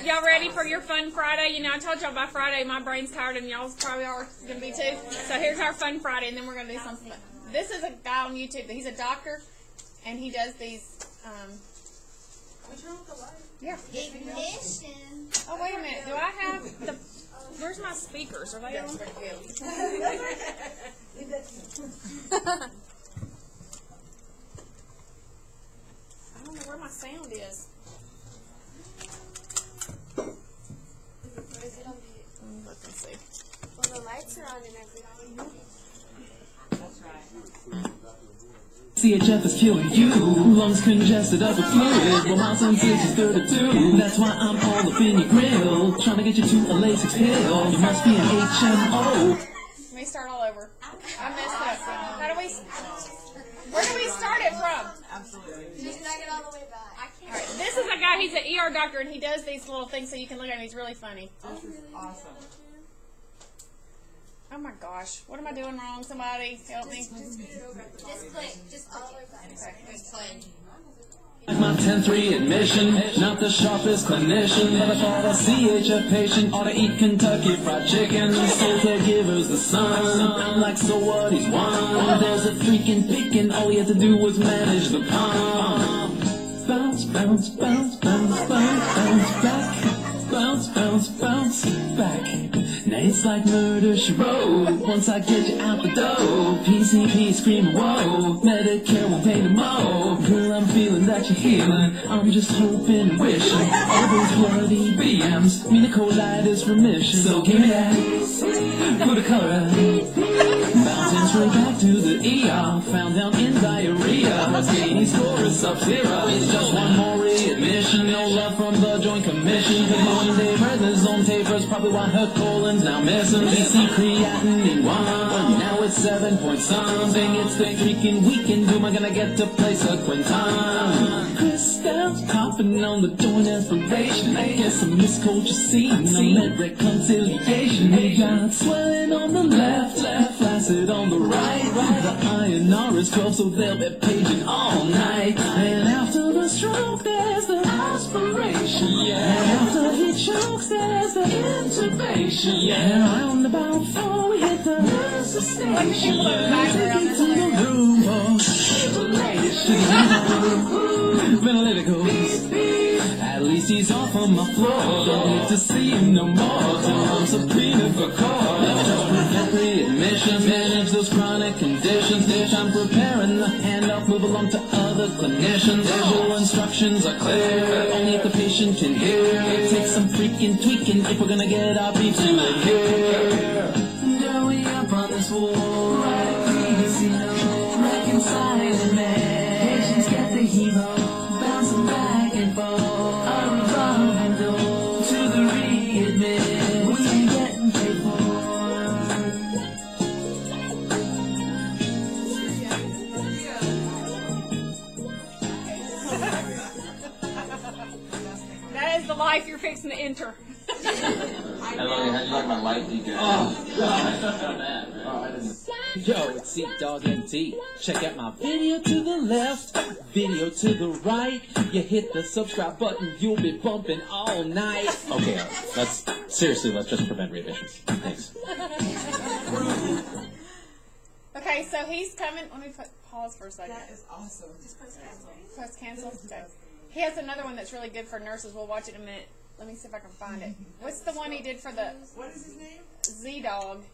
y'all ready for your fun Friday? You know, I told y'all by Friday my brain's tired and y'all's probably are going to be too. So here's our fun Friday, and then we're going to do something fun. This is a guy on YouTube. He's a doctor, and he does these, yeah. Ignition. Oh, wait a minute. Do I have the, where's my speakers? Are they on? I don't know where my sound is. Look and see. Well, the lights are on and everything. CHF is killing you. Lungs congested of the fluid. Well, my sensation is 32. That's why I'm all up in your grill. Trying to get you to a Lasix pill. You must be an HMO. Let me start all over. I messed up. How do we, where do we start it from? Just drag it all the way back. I can't. All right, this is a guy, he's an ER doctor, and he does these little things so you can look at him. He's really funny. This is awesome. Oh my gosh, what am I doing wrong? Somebody help me. Just click. Just all the way back. My 10-3 admission, not the sharpest clinician, but I thought a CHF patient ought to eat Kentucky Fried Chicken. So caregivers the son, I'm like, so what, he's one. There's a freaking pickin', all he had to do was manage the palm. Bounce, bounce, bounce, bounce, bounce, bounce back. Bounce, bounce, bounce back. Now it's like murder, she wrote. Once I get you out the door, PCP screaming, whoa. Medicare won't pay no more. Girl, I'm feeling that you're healing. I'm just hoping and wishing all those bloody BMs mean a colitis remission. So give me that, put a color out. Bouncing straight back to the ER, found down in diarrhea. Skating score is sub-zero. It's just one more readmission. No love from the Joint Commission. Cause my one-day prednisone taper's probably why her colon's now missing. BC creatinine in one. Now it's 7 point something. It's the freaking weekend. Who am I gonna get to play Quinton? Crystal's coughing on the joint aspiration. I guess a miscoach is seen. No med reconciliation. We got swelling on the left, flaccid on the right. The INR is 12, so they'll be paging all night. And after the stroke, there's the aspiration. Yeah. And after he chokes, there's the intubation. Yeah. Around about 4, we hit the resuscitation. Yeah. Take it to the room for fibrillation. Ventilator at least he's off on my floor. Don't need to see him no more. Till I'm subpoenaed for court. Just prevent readmission. Manage those chronic conditions. I'm preparing the handoff. Move along to other clinicians. Visual instructions are clear. Only if the patient can hear. It takes some freaking tweaking if we're gonna get our beef to adhere. Girl, we up on this wall. Right, please, you know, reconciling man. Patients get the hemo. Bouncing back and forth. To the readmit, we ain't getting paid for. That is the life you're fixing to enter. Hello, how'd you like my light DJ? Oh, God. Yo, it's Seat Dog MT. Check out my video to the left, video to the right. You hit the subscribe button, you'll be bumping all night. Okay, let's just prevent readmissions. Thanks. Okay, so he's coming. Let me pause for a second. That is awesome. Press cancel. Okay. He has another one that's really good for nurses. We'll watch it in a minute. Let me see if I can find it. What's the one he did for the What is his name? Z-Dog?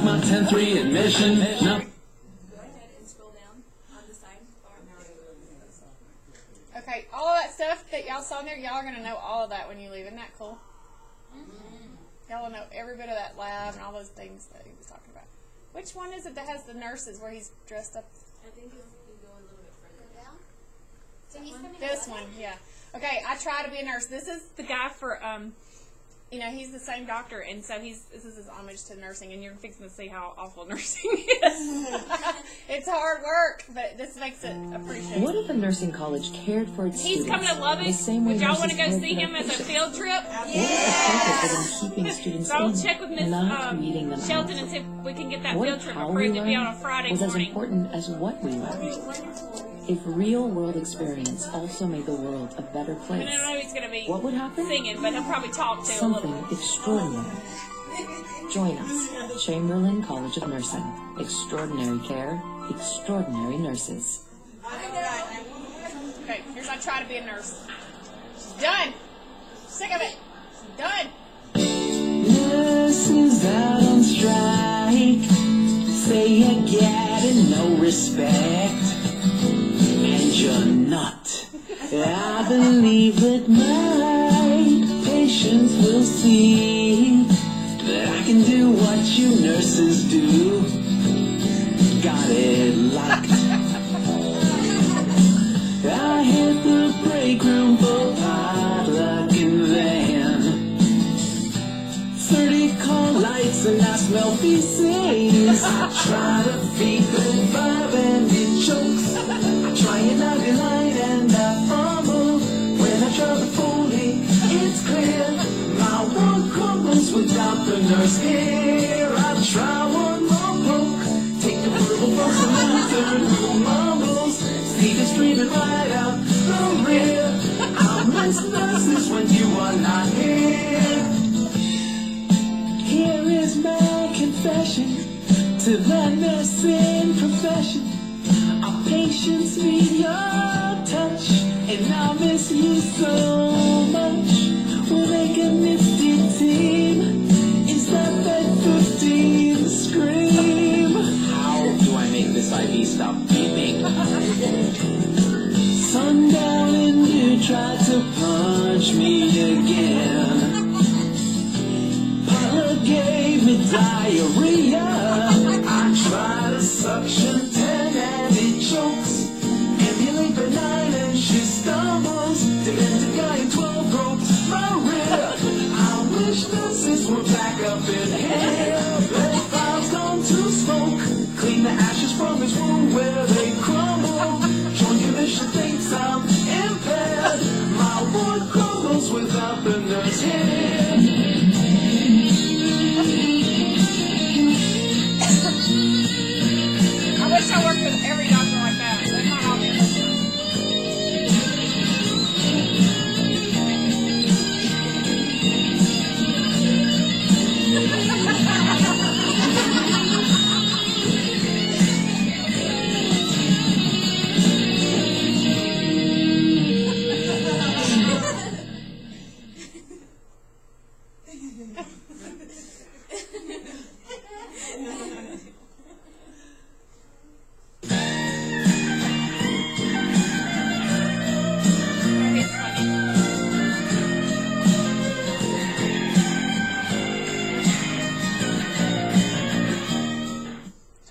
My 10-3 admission. No. Go ahead and scroll down on the side bar. Okay, all of that stuff that y'all saw in there, y'all are going to know all of that when you leave. Isn't that cool? Y'all will know every bit of that lab and all those things that he was talking about. Which one is it that has the nurses where he's dressed up? I think you go a little bit further down. So he's coming This one, yeah. Okay, I try to be a nurse. This is the guy for, he's the same doctor, and so this is his homage to nursing, and you're fixing to see how awful nursing is. It's hard work, but this makes it appreciated. What if a nursing college cared for its He's students coming to love the it. same way Would y'all want to nurses go care see for him their as a patients? field trip? Yes! Keeping students So I'll in, check with Miss not reading them Shelton out. and see if we can get that What field if trip how we approved to be on a learn Friday was as morning. important as what we learned? If real-world experience also made the world a better I place, don't know he's gonna be what would happen? singing, but he'll probably talk to a Something little. extraordinary. Join us, Chamberlain College of Nursing. Extraordinary care, extraordinary nurses. Okay, here's I try to be a nurse. She's done. Sick of it. She's done. Nurses out on strike, say you're getting no respect, and you're not. I believe that my patients will see that I can do what you nurses do. Got it locked. I hit the break room for potluck and then 30 call lights and I smell feces. I try to feed the vibe and it chokes. I try an ugly line and I fumble. When I try the Foley, it's clear my world crumbles without the nurse here. I try one more poke, take a verbal pulse and then third room mumbles. Steve streaming right out the rear. I miss nurses when you are not here. Here is my confession to the nursing profession. Our patients need your touch, and I miss you so much. We'll make a nifty team. Is that bed 15 scream? How do I make this IV stop beeping? Sundown and you tried to punch me again. Paula gave me diarrhea. I try to suction 10 and it chokes. Ambulate benign and she stumbles. Demented guy in 12 broke my rib. I wish nurses were back up in here. Red files gone to smoke. Clean the ashes from his wound where they crumble. Joint commission thinks I'm impaired. My ward crumbles without the nurse here. I wish I worked with every doctor like that. They're not all good.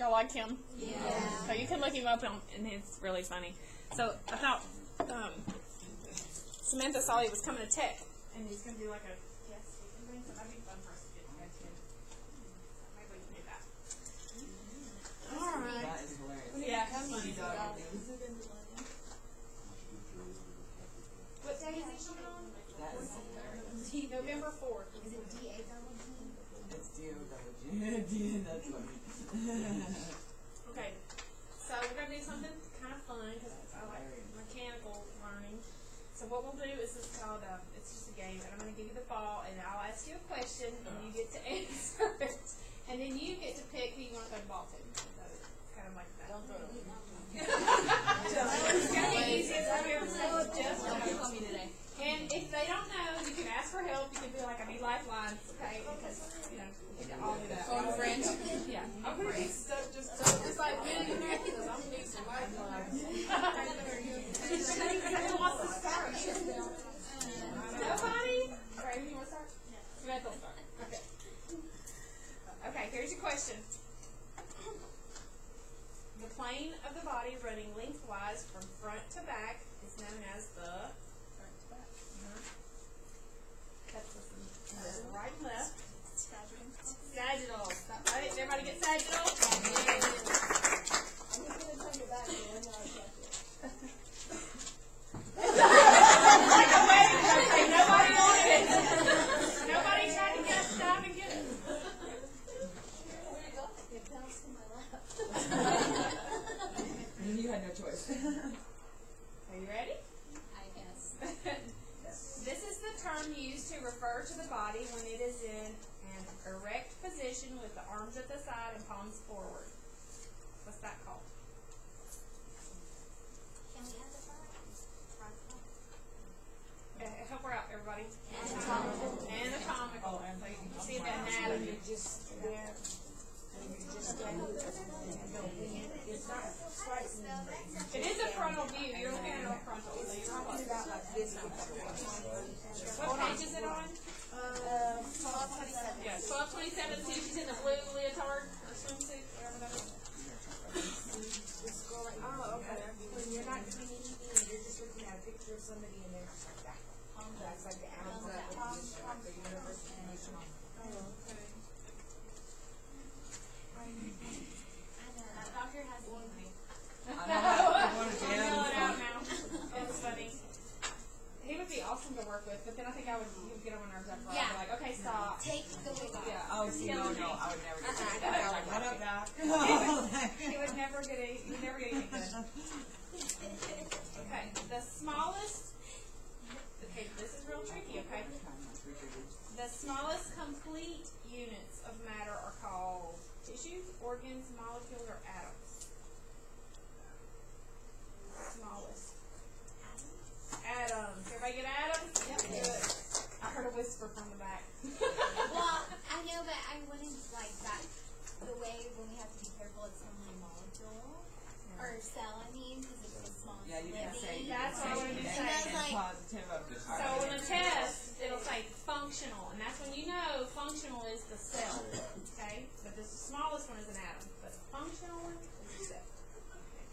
Y'all like him? Yeah. So you can look him up, and it's really funny. So I thought Samantha saw he was coming to tech, and he's going to do like a guest speaking thing, so that'd be fun for us to get to go to. So maybe we can do that. All right. That is hilarious. Yeah. What day is it coming on? That is November 4th. Is it D-A-double-G? It's D-O-double-G. That's funny. Okay, so we're going to do something kind of fun, because I like mechanical learning. So what we'll do is it's called, it's just a game, and I'm going to give you the ball, and I'll ask you a question, and you get to answer it. And then you get to pick who you want to throw the ball to. So it's kind of like that. Don't throw it. It's going to be easy. It's going to be just and if they don't know, you can ask for help. You can be like, I need lifelines, okay? Because, you know, we can all do that. Phone friend? Yeah. I'm going to get stuck just like me, because I'm going to need some lifelines. Who wants to start? Nobody? Alright, you want to start? Samantha will start. Okay. Okay, here's your question. The plane of the body running lengthwise from front to back is known as the front to back. That's the right and left. Sagittal. Right? Everybody get sagittal? Like a wedding. Okay, nobody wanted it. Nobody tried to get down and get it. You had no choice. term used to refer to the body when it is in an erect position with the arms at the side and palms forward. What's that called? Can we add the front? Help her out, everybody. Anatomical. Anatomical. So you can see the anatomy. Just there, and you just stand there, and don't lean. It's not slightly. It is a frontal view. You're looking at a frontal. So you're Put almost. it out like this. What page is it on? 1227. Yeah, 1227. See, she's in the blue leotard or swimsuit, whatever that is. Just go like, oh, okay. When you're not doing anything, you're just looking at a picture of somebody and then it's like that. That's like the animal. The universe position. I know. That doctor has one. I know it out now. It's funny. He would be awesome to work with, but then I think he would get on my nerves after a while. I'd be like, okay, stop. Take the wig off. Yeah. Oh, see, no, I would never get that. I Like, what up, doc? He would never get anything done. Okay, the smallest. Okay, this is real tricky. Okay, the smallest complete units of matter are called tissues, organs, molecules, or atoms. Smallest. Atoms. Everybody get atoms? Yep. Good. I heard a whisper from the back. Well, I know, but I wouldn't like that. The way when we have to be careful, it's only molecule or cell. I mean, because it's the smallest. Yeah, you can say That's what I wanted to And say. that's like, positive of the So in a test, it'll say functional, and that's when you know functional is the cell. Okay? But the smallest one is an atom. But the functional one is the cell.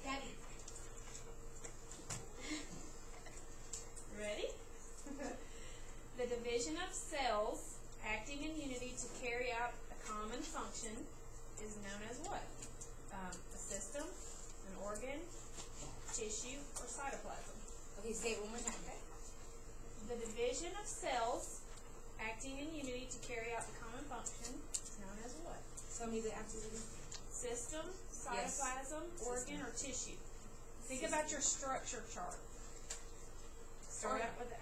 Daddy. Ready? The division of cells acting in unity to carry out a common function is known as what? A system, an organ, tissue, or cytoplasm. Okay, say it one more time. Okay. The division of cells acting in unity to carry out the common function is known as what? Tell me the answers again. System, cytoplasm, organ, or tissue. Think about your structure chart. Start out with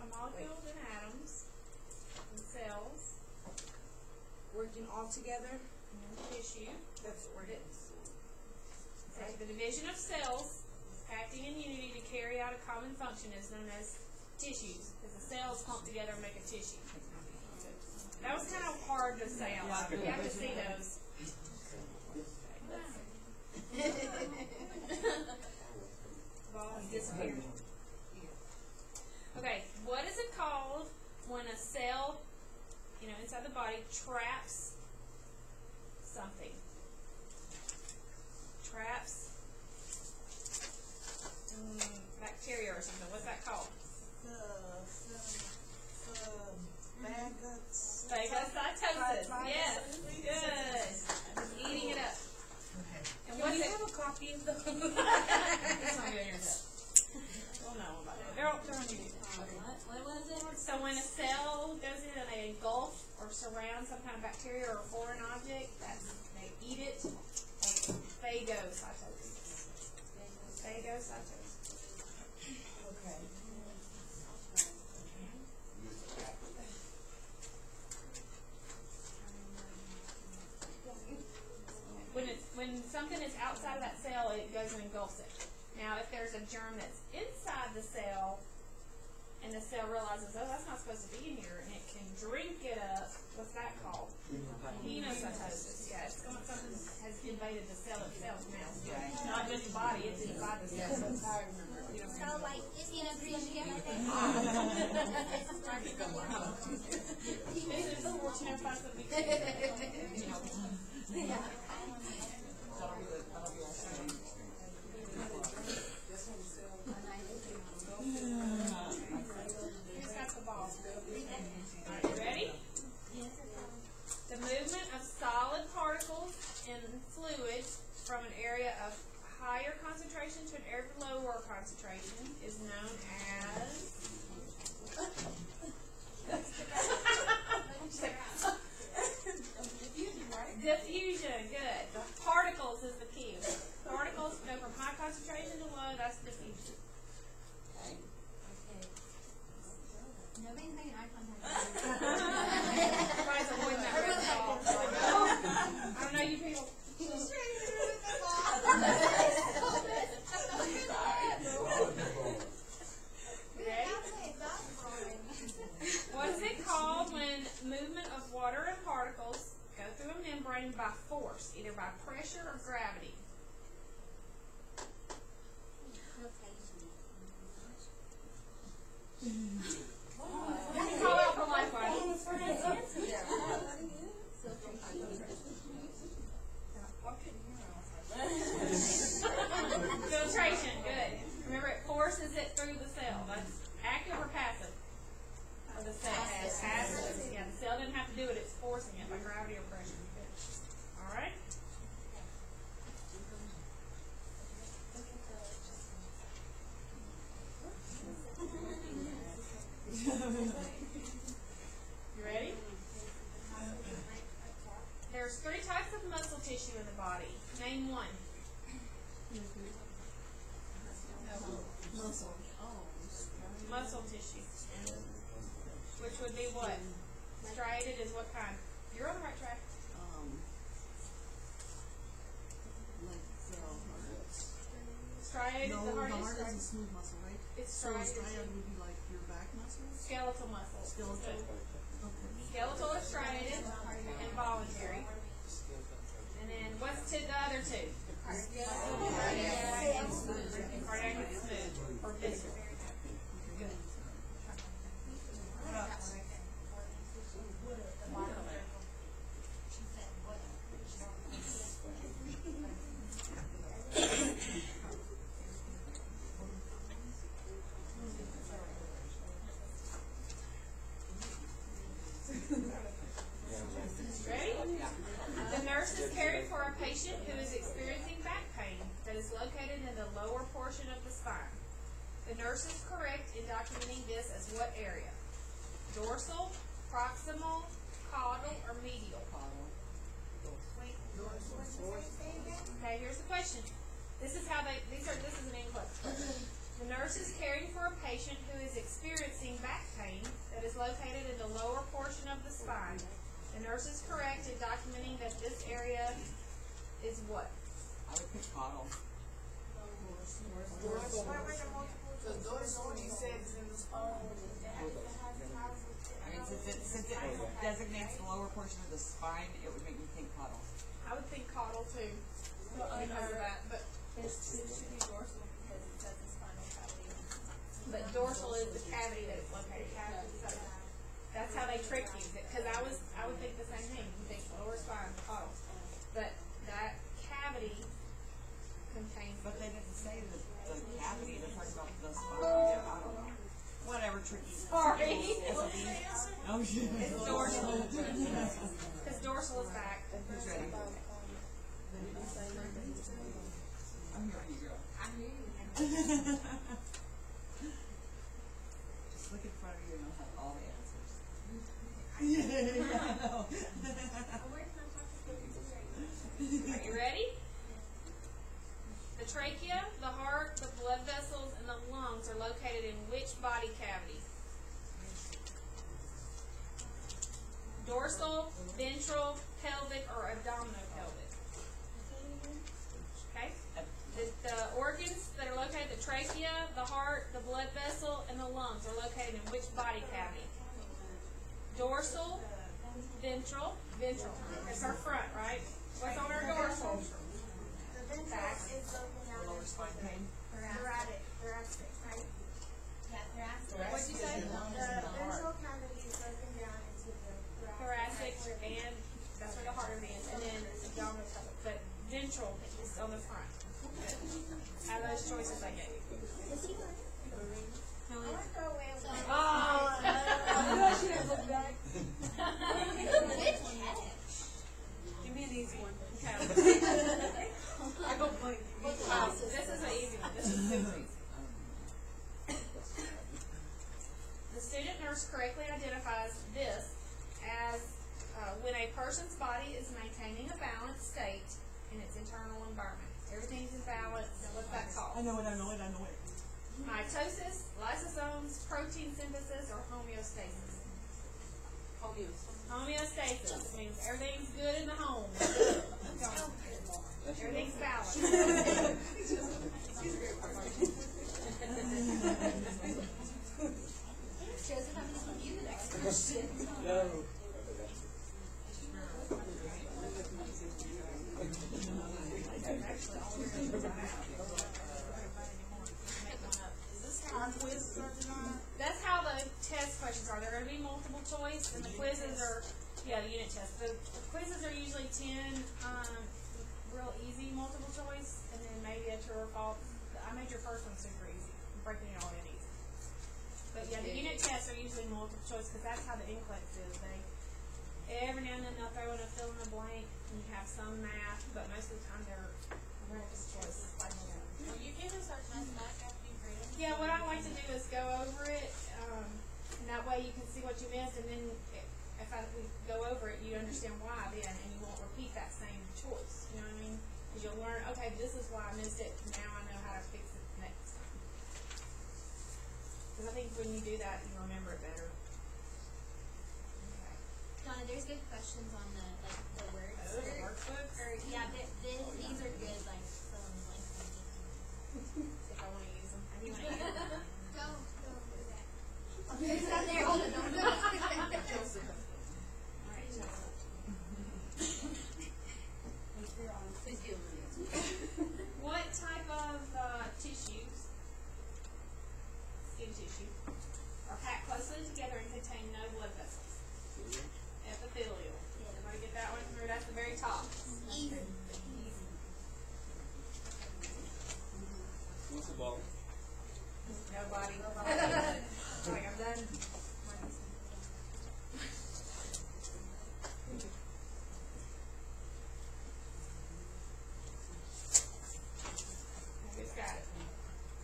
molecules and atoms, and cells, Working all together. and then tissue. That's organs. So the division of cells acting in unity to carry out a common function is known as tissues, because the cells clump together and make a tissue. That was kind of hard to say out loud. You have to see those. Balls disappeared. Okay, what is it called when a cell, inside the body traps something? Traps bacteria or something. What's that called? Phagocytosis. Yes. Good. Eating it up. And what is it? have a copy of the It's not good in your gut. We'll know about it. They're on YouTube. What was it? So when a cell goes in and they engulf or surround some kind of bacteria or foreign object, they eat it. That's phagocytosis. Phagocytosis. Okay. When something is outside of that cell, it goes and engulfs it. Now, if there's a germ that's inside the cell, and the cell realizes, oh, that's not supposed to be in here, and it can drink it up, what's that called? Henocytosis. Yeah, it's something has invaded the cell itself now. Not just the body, it's inside the cell. so like, green again, I think. This is the fortunate part of the Here's got the ball. Alright, you ready? The movement of solid particles in fluid from an area of higher concentration to an area of lower concentration is known as diffusion, right? Diffusion, good. by force, either by pressure or gravity. Call out for lifeline. Filtration, good. Remember, it forces it through the cell. That's active or passive? Or the cell? Passive. Yeah, the cell didn't have to do it. It's forcing it by gravity or pressure. Good. All right. You ready? There's 3 types of muscle tissue in the body. Name one. Muscle tissue. Which would be what? Striated is what kind? You're on the right track. Striated is the hardest. No, the heart is a smooth muscle, right? It's So striated. striated would be like your back muscles? Skeletal muscle. Skeletal. Good. Skeletal is striated and voluntary. And then what's to the other two? Cardiac and smooth. Or visceral. Good. Ready? The nurse is caring for a patient who is experiencing back pain that is located in the lower portion of the spine. The nurse is correct in documenting this as what area? Dorsal, proximal, caudal, or medial? Okay, here's the question. This is an in question. The nurse is caring for a patient who is experiencing back pain that is located in the lower portion of the spine. The nurse is correct in documenting that this area is what? I would pick caudal. Dorsal. The dorsal, you said, is in the spine. I mean, since it designates the lower portion of the spine, it would make me think caudal. I would think caudal too. Because of that, but It should be dorsal because it says the spinal cavity. dorsal is the cavity that it's located. So that's how they trick you. Because I would think the same thing. You think lower spine, caudal, but that cavity contains. But they didn't say the cavity, they're talking about the spine. Yeah, I don't know. Whatever, tricky. Sorry. Oh, shit. It's dorsal. Because dorsal is back. Who's ready? I'm here for you, girl. I knew you. Just look in front of you and you'll have all the answers. Yeah, I know. Are you ready? The trachea, the heart, the blood vessels, and the lungs are located in which body cavity? Dorsal, ventral, pelvic, or abdominopelvic? Okay? The organs that are located, the trachea, the heart, the blood vessel, and the lungs are located in which body cavity? Dorsal, ventral. It's our front, right? What's on our dorsal? The ventral is broken down Lower spine pain. thoracic, right? What'd you say? The ventral cavity is broken down into the Thoracic, and that's where the heart is, and then abdominopelvic. But ventral is on the front. Out of those choices I gave you. I want to throw away a one. Oh, Give me an easy one. okay. I go blank. This is an easy one. This is super easy. The student nurse correctly identifies this as when a person's body is maintaining a balanced state in its internal environment. Everything's in balance. What's that called? I know it. Mitosis, lysosomes, protein synthesis, or homeostasis? Homeostasis means everything's good in the home. Everything's balanced. Joseph, I'm just going to you the next question. No. That's actually all we're going to do. Is this how our quizzes are tonight? That's how the test questions are. They're going to be multiple choice, and the quizzes are, the unit tests. The quizzes are usually 10 real easy multiple choice, and then maybe a true or false. I made your first one super easy. I'm breaking it all in easy. But yeah, the unit tests are usually multiple choice because that's how the NCLEX is. Every now and then they'll throw in a fill in the blank, and you have some math, but most of the time they're multiple choice. Will you give us our test back after you've read them? Yeah, what I like to do is go over it, and that way you can see what you missed, and then if we go over it, you understand why then, and you won't repeat that same choice. You know what I mean? Because you'll learn, okay, this is why I missed it. Now I know how to fix it next time. Because I think when you do that, you remember it better. Donna, there's good questions on the words. Oh, the workbooks? Or yeah, these are good. Like fill in the blanks. If I want to use them. If you want to use them. Go do that. Okay, Stop there. Hold it. Don't do it. What type of tissues, skin tissue, are packed closely together and contain no blood vessels? Epithelial. Everybody get that one through? That's the very top. Easy. What's the ball? Nobody. Like I'm done. Who's got it?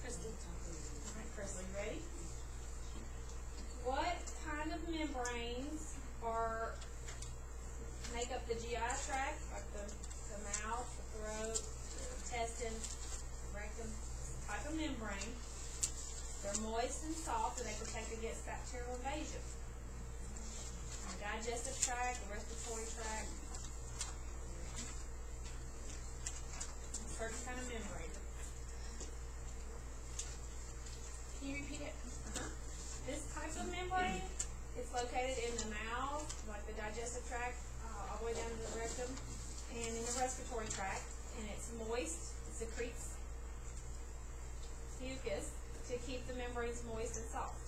Crystal. All right, Crystal, you ready? What kind of membranes make up the GI tract, like the mouth, the throat, the intestine, rectum? Type of membrane. They're moist and soft, and they protect against bacterial invasion. The digestive tract, the respiratory tract. Certain kind of membrane. Can you repeat it? This type of membrane is located in the mouth, like the digestive tract, all the way down to the rectum, and in the respiratory tract. And it's moist. It secretes mucus to keep the membranes moist and soft.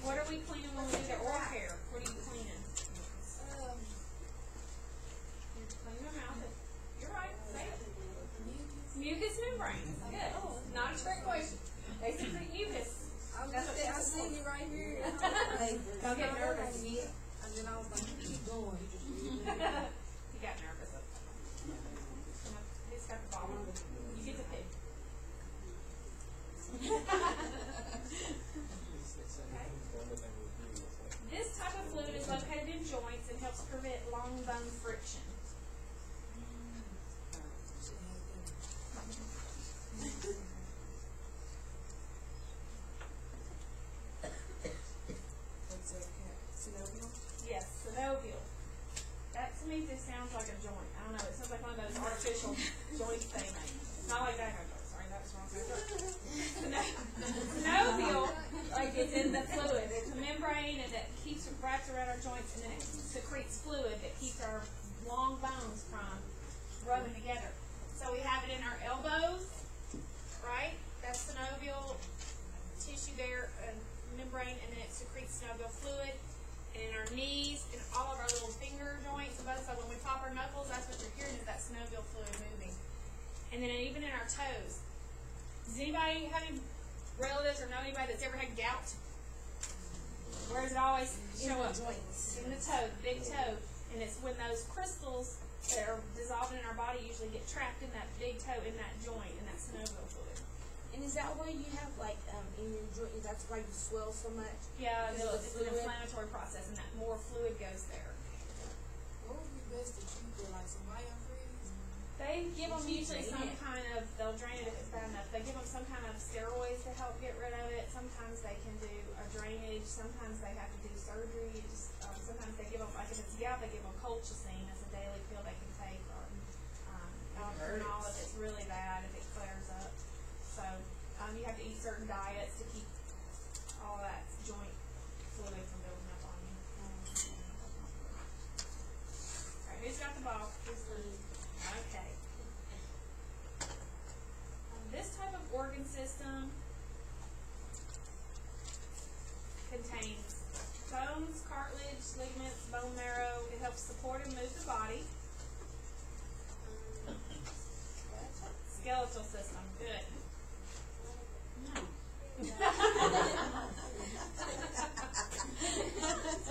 What are we cleaning when we do the oral care? What are you cleaning? You're cleaning your mouth. You're right. Say it. Mucus membranes. Good. Not a trick question. They secrete mucus. I seen you right here. Don't get nervous. And then I was like, keep going. You got nervous. It's got the ball. You get the pick. This type of fluid is located in joints and helps prevent long bone friction. Yes, synovial. That to me just sounds like a joint. I don't know. It sounds like one of those artificial joints they make. Not like that. Sorry, that was wrong. Synovial, like it's in the fluid. It's a membrane and that keeps wraps around our joints, and then it secretes fluid that keeps our long bones from rubbing together. So we have it in our elbows, right? That's synovial tissue there, membrane, and then it secretes synovial fluid. And in our knees, and all of our little finger joints, and both. So when we pop our knuckles, that's what you're hearing is that synovial fluid moving. And then even in our toes. Does anybody have any relatives or know anybody that's ever had gout? Where does it always show up? In the toe, the big toe. And it's when those crystals that are dissolved in our body usually get trapped in that big toe, in that joint, in that synovial fluid. And is that why you have like in your joint? That's why you swell so much? Yeah, it's an inflammatory process, and that more fluid goes there. What would be best to treat for like some biofreeze? They give them usually some kind of, they'll drain it if it's bad enough. They give them some kind of steroids to help get rid of it. Sometimes they can do a drainage. Sometimes they have to do surgery. Sometimes they give them, like if it's gout, they give them colchicine as a daily pill they can take, or allopurinol if it's really bad if it flares up. So you have to eat certain diets to keep all that joint fluid from building up on you. Alright, who's got the ball? Okay. This type of organ system contains bones, cartilage, ligaments, bone marrow. It helps support and move the body. Skeletal system, good.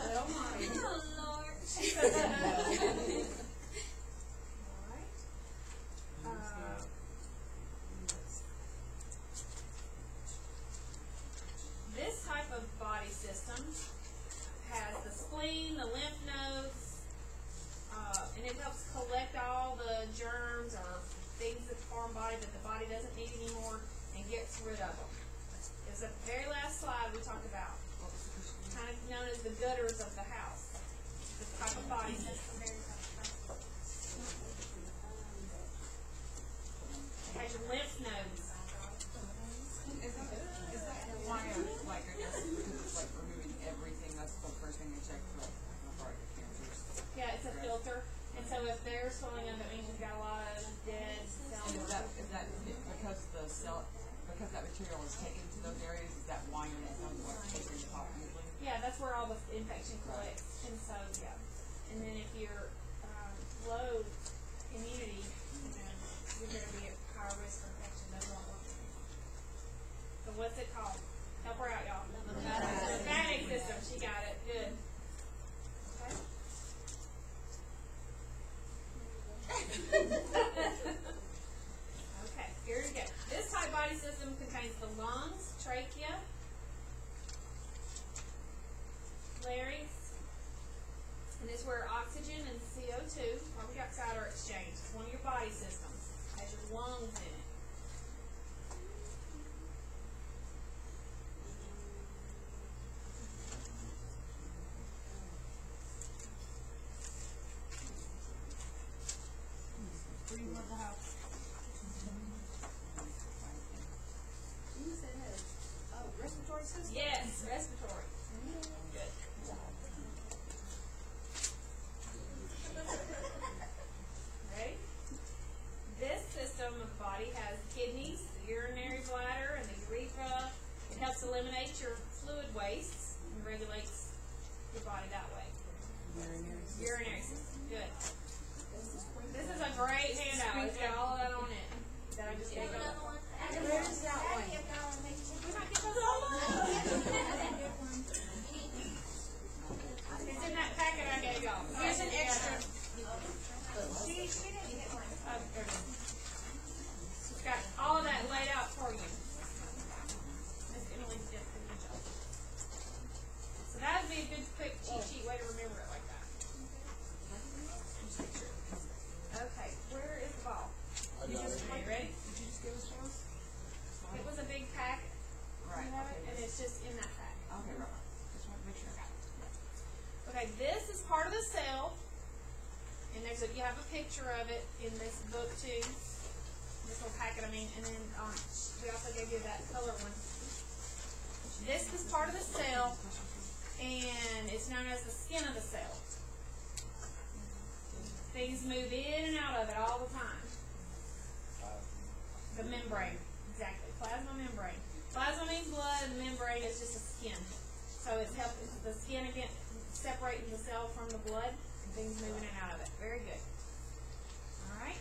Oh, Lord. This type of body system has the spleen, the lymph nodes, and it helps collect all the germs or things that form body that the body doesn't need anymore and gets rid of them. It's the very last slide we talked about, kind of known as the gutters of the house. This type of body system. It has your lymph nodes. Is that why like, I guess, because it's like removing everything, that's the first thing they check for, like, cancers? Yeah, it's a filter. And so if they're swelling up, that means you've got a lot of dead cells. And is that because because that material is taken to those areas, is that why you're not going to take it properly? Yeah, that's where all the infection collects. And so, yeah. And then if you're low immunity, you're going to be at higher risk for infection. Those won't work. So what's it called? Help her out, y'all. Lymphatic system. She got it. Good. Okay, here we go. This type body system contains the lungs, trachea, larynx, and this is where oxygen and CO2, carbon dioxide, are exchanged. It's one of your body systems. It has your lungs in it. Respiratory system? Yes, respiratory. Good. Ready? This system of the body has kidneys, the urinary bladder, and the urethra. It helps eliminate your fluid wastes and regulates your body that way. Urinary system. Good. This is a great handout. It's got all of that on it. That I just gave you. Where's that one? It's in that packet I gave y'all. Here's an extra. She didn't get one. It's got all of that laid out for you. Miss Emily's did a pretty good job. So that would be a good quick cheat sheet way to remember it like that. Okay, where is the ball? I got it. Are you ready? Did you just give us yours? It was a big packet. Right, You have it, okay. and it's just in that packet. Okay, right. Just want to make sure I got it. Okay, this is part of the cell, and you have a picture of it in this book too. This little packet, I mean, and then we also gave you that color one. This is part of the cell, and it's known as the skin of the cell. Things move in and out of it all the time. The membrane, exactly. Plasma membrane. Plasma means blood, and the membrane is just a skin. So it's helping the skin again, separating the cell from the blood, and things moving in and out of it. Very good. All right.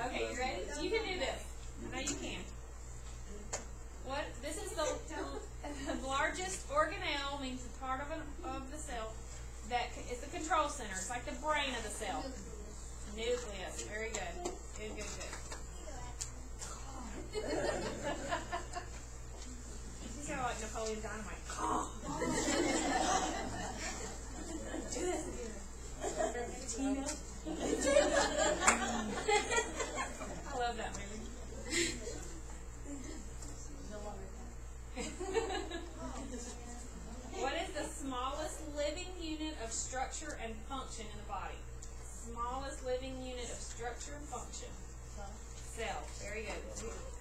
Okay, you ready? You can do this. I know you can. This is the largest organelle, means the part of the cell that is the control center. It's like the brain of the cell. Nucleus. Very good. Good, good, good. She's kind of like Napoleon Dynamite. Do this again. Tina. I love that movie. What is the smallest living unit of structure and function in the body? Smallest living unit of structure and function. Cell. Very good.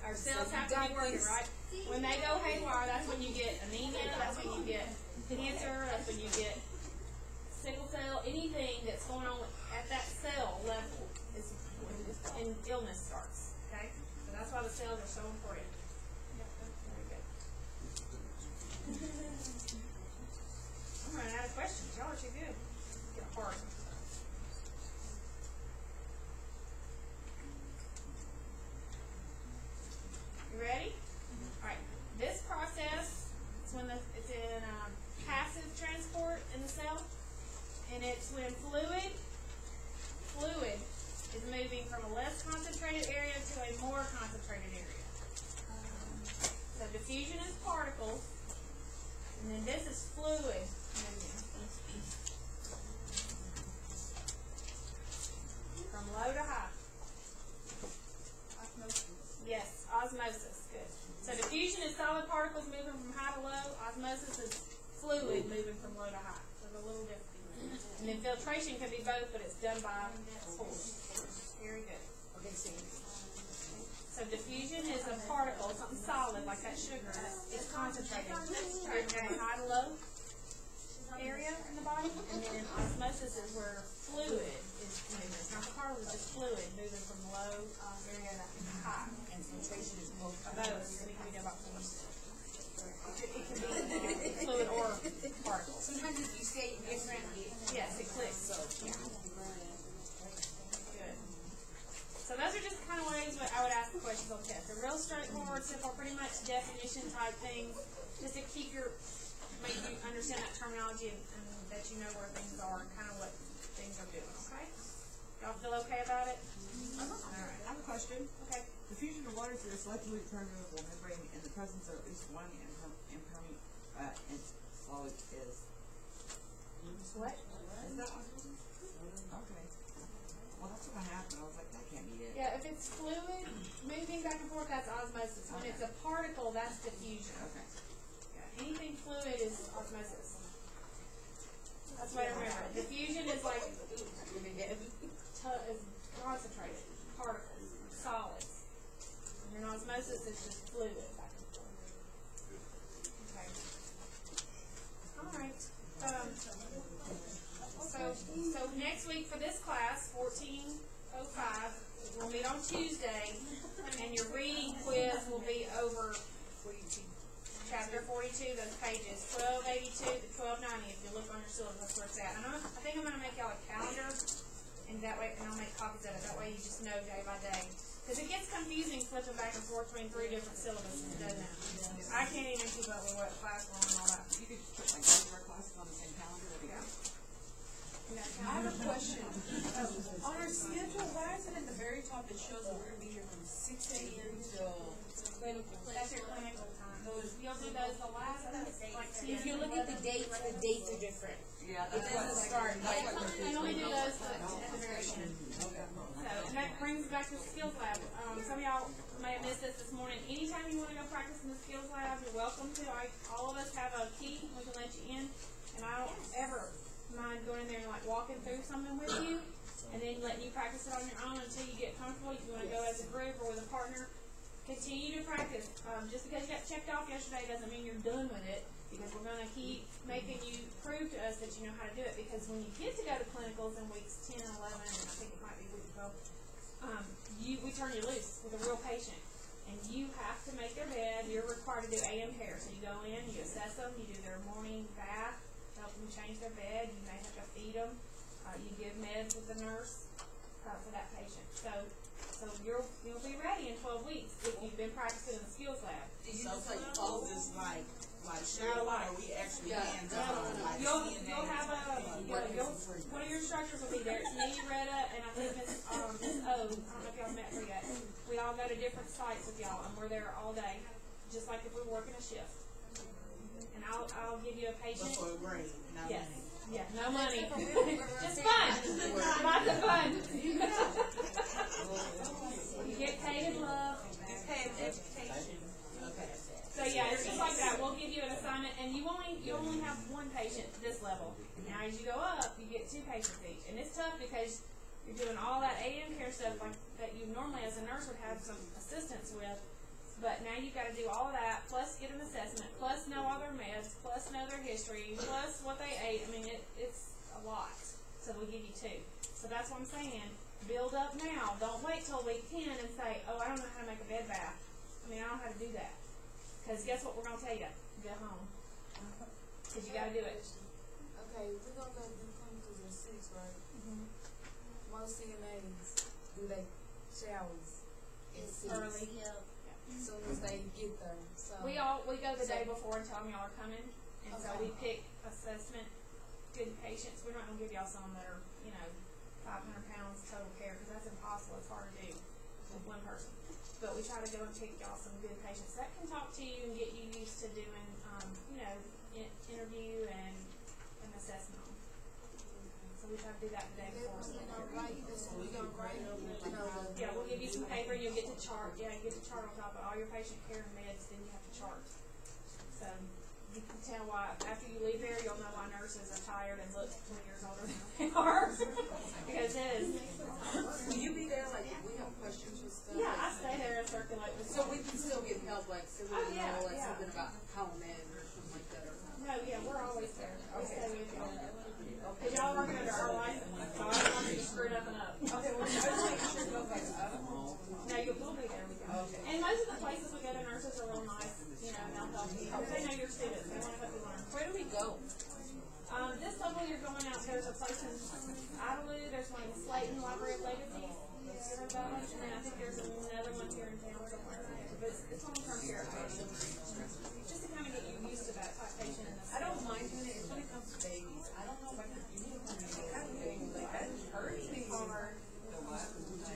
Our cells have to be working, right? When they go haywire, that's when you get anemia, that's when you get cancer, that's when you get sickle cell, anything that's going on at that cell level is when illness starts. Okay? So that's why the cells are so important. Very good. I'm running out of questions. Y'all are too good. Get a heart. You ready? Alright. This process is when it's in passive transport in the cell. And it's when fluid is moving from a less concentrated area to a more concentrated area. So diffusion is particles, and then this is fluid moving from low to high. Yes, osmosis. Good. So diffusion is solid particles moving from high to low. Osmosis is fluid moving from low to high. So they're a little different. And then filtration can be both, but it's done by force. Very good. Okay, so diffusion is a particle, something solid like that sugar. It's concentrated. Okay, high to low area in the body. And then osmosis is where fluid is moving. It's not the particle, it's just fluid moving from low area to high. And filtration is both. Both. We can do about it can be fluid or particles. Sometimes if you say different, yes, it clicks. So, yeah. Good. So those are just kind of ways I would ask the questions on test. They're real straightforward, simple, pretty much definition type things, just to keep make you understand that terminology and that you know where things are and kind of what things are doing. Okay? Y'all feel okay about it? All right. I have a question. Okay. Diffusion of water through a selectively permeable membrane in the presence of at least one solid is. What? Is that osmosis? Okay. Well, that's what happened. I was like, that can't be it. Yeah, if it's fluid moving back and forth, that's osmosis. When it's a particle, that's diffusion. Okay. Yeah, anything fluid is osmosis. That's what I remember. Diffusion is like is concentrated particles, solids. And then osmosis is just fluid back and forth. Okay. All right. So next week for this class, 1405, we'll meet on Tuesday, and your reading quiz will be over chapter 42, those pages 1282 to 1290. If you look on your syllabus, that's where it's at. And I think I'm going to make y'all a calendar, and that way, and I'll make copies of it. That way, you just know day by day. Because it gets confusing flipping back and forth between 3 different syllabuses, doesn't it? I can't even keep up with what class we're on and all that. You could put like both of our classes on the same calendar. That'd be good. I have a question. On our schedule, why is it at the very top it shows that we're going to be here from 6 a.m. till clinical? That's your clinical time. You'll do those the last, like, If you look at the dates are different. Yeah, It doesn't start yet. I only do those at the very end. So, and that brings back to the skills lab. Some of y'all may have missed this morning. Anytime you want to go practice in the skills lab, you're welcome to. All of us have a key. We can let you in. And I don't ever mind going in there and like walking through something with you and then letting you practice it on your own until you get comfortable. If you want to go as a group or with a partner, continue to practice. Just because you got checked off yesterday doesn't mean you're done with it, because we're going to keep making you prove to us that you know how to do it. Because when you get to go to clinicals in weeks 10 and 11, and I think it might be week 12, we turn you loose with a real patient. And you have to make their bed. You're required to do AM care. So you go in, you assess them, you do their morning bath, help them change their bed. You may have to feed them. You give meds with the nurse for that patient. So you'll be ready in 12 weeks if you've been practicing in the skills lab. So take poses like show, or we actually hands on, like You'll have one of your instructors will be there. It's me, Retta, and I think Miss O. I don't know if y'all met her yet. We all go to different sites with y'all, and we're there all day, just like if we were working a shift. And I'll give you a patient. Before grade. Yes. Yeah, no money. Just fun. Lots of fun. You get paid in love. Pay education. Okay. So yeah, it's just like that. We'll give you an assignment, and you only have one patient at this level. Now as you go up, you get 2 patients each, and it's tough because You're doing all that A&M care stuff like that you normally as a nurse would have some assistance with. But now you've got to do all of that, plus get an assessment, plus know all their meds, plus know their history, plus what they ate. I mean, it's a lot. So we'll give you 2. So that's what I'm saying. Build up now. Don't wait till week 10 and say, oh, I don't know how to make a bed bath. I mean, I don't know how to do that. Because guess what we're going to tell you? Go home. Because you got to do it. Okay, we're gonna go do clinicals at 6, right? Most CNAs do they showers at 6 Early. as soon as they get there. So We go the day before and tell them y'all are coming. And so we pick assessment, good patients. We're not going to give y'all some that are, 500 pounds total care because that's impossible. It's hard to do with one person. But we try to go and pick y'all some good patients that can talk to you and get you used to doing, interview and an assessment on. So we try to do that the day before. Yeah, we'll give you some paper. You'll get to chart. Yeah, you get to chart on top of all your patient care and meds. Then you have to chart. So you can tell why after you leave there, you'll know why nurses are tired and look 20 years older than they are. Because it is. Will you be there, like, if we have questions and stuff? Yeah, I stay there and circulate with So we can still get help, like, so we know, like, something about home ed or something like that, or something? No, yeah, we're always there. We stay with y'all. Because y'all are working under our license, so I don't want you screwed up and up. Okay, well, I was making sure to go back to Idaho. No, we'll be there with you. Okay. And most of the places we go to, nurses are real nice, they'll help you. They know your students, they want to help you learn. Where do we go? This level you're going out, there's a place in Idalou, there's one in Slayton, Library of Legacy. And then I think there's another one here in town somewhere. But it's long-term care patient. Just to kind of get you used to that type patient. I don't mind doing it when it comes to babies. I don't know if I can do it when I have a baby. Like, that hurts me. Hard.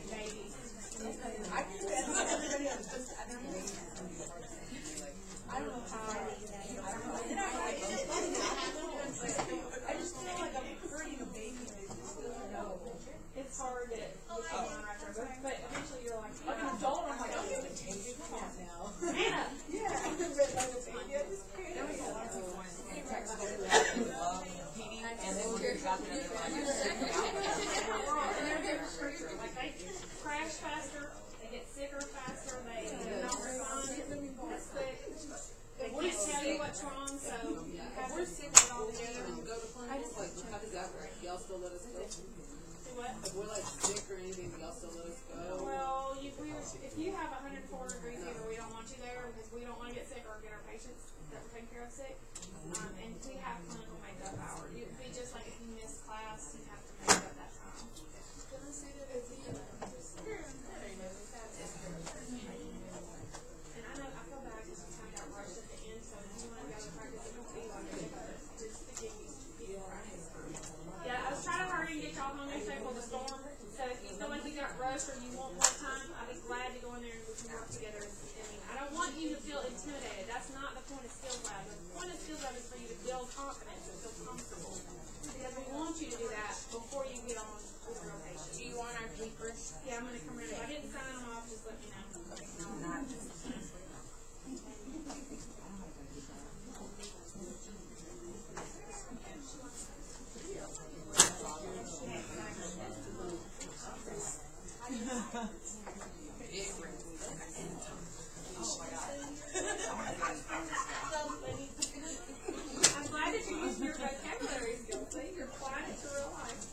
Babies. I can do that. Everybody else just, I don't know. I don't know how. I don't know. And I just feel like I'm hurting a baby. It's hard to get on right there, but eventually you're like, Like an adult, I'm like, I'm going to take it. Come on now. Anna! Yeah, I'm going to red light the baby. I just can't. There was a lot of people when they text me and then when they got there, they're like, you're sick now. And they're different. Like they crash faster, they get sicker faster, they don't respond as quick. They can't tell you what's wrong, so you have We're to sick all together and go to clinics, like, how does that work? Y'all still let us go? do what? If we're like sick or anything, y'all still let us go? Well, if you have 104-degree fever, we don't want you there because we don't want to get sick or get our patients that we're taking care of sick. And we have clinical makeup hour. It'd be just like if you miss class, you have to make up that time. Can I see that as And I know I feel bad because we kind of got rushed at the end, so if you want to go to practice, it won't be like it, just to give you people practice. Yeah, I was trying to hurry and get y'all home yesterday before the storm. So if you feel like you got rushed or you want more time, I'd be glad to go in there and we can work together. I don't want you to feel intimidated. That's not the point of skills lab. The point of skills lab is for you to build confidence and feel comfortable. Because we want you to do that before you get on with real patients. Do you want our papers? Yeah, I'm going to come in. If I didn't sign them off, just let me know. I'm glad that you used your vocabulary skills. See, you're applying it to real life.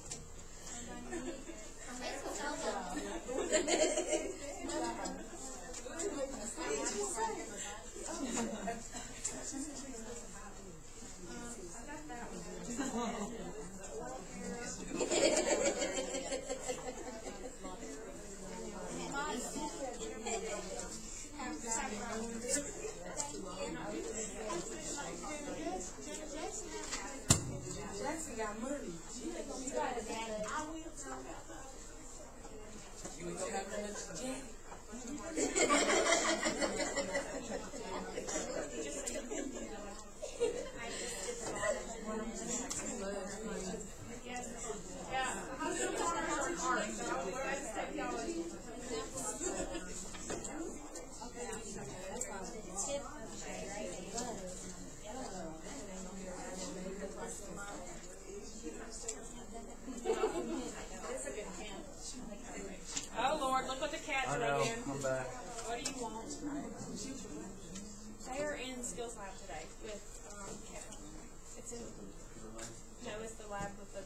Jackson got money. You ain't gonna have no lunch today? Yeah, hospital corners are art, so we're going to take y'all in. It's a good camp. No, it's the lab with the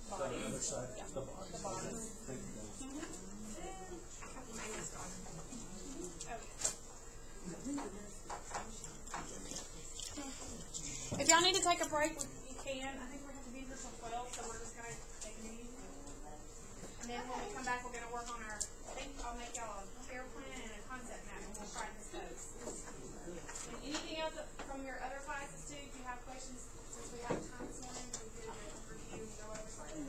body. The other side, Yeah. the bottom. The bottom. Thank you, guys. If y'all need to take a break, you can. I think we're going to be here till 12, so we're just going to take a meeting. And then when we come back, we're going to work on our, I think I'll make y'all a care plan and a concept map, and we'll practice those. And anything else from your other classes, too? If you have questions, since we have time this morning, we did a review and go over something.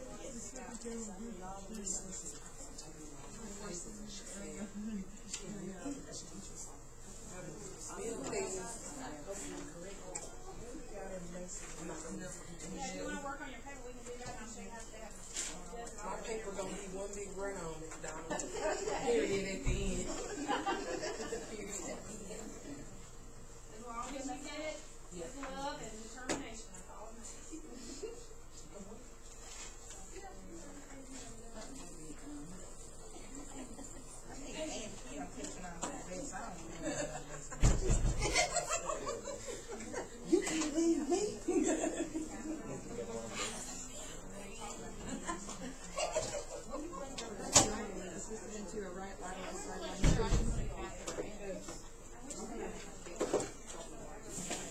Yeah, if you want to work on your paper, we can do that, and I'll show you how to do it. My paper gonna be one big round, Donald. Period at the end. As long as you did it with love and determination, that's all it matters. You can't leave me.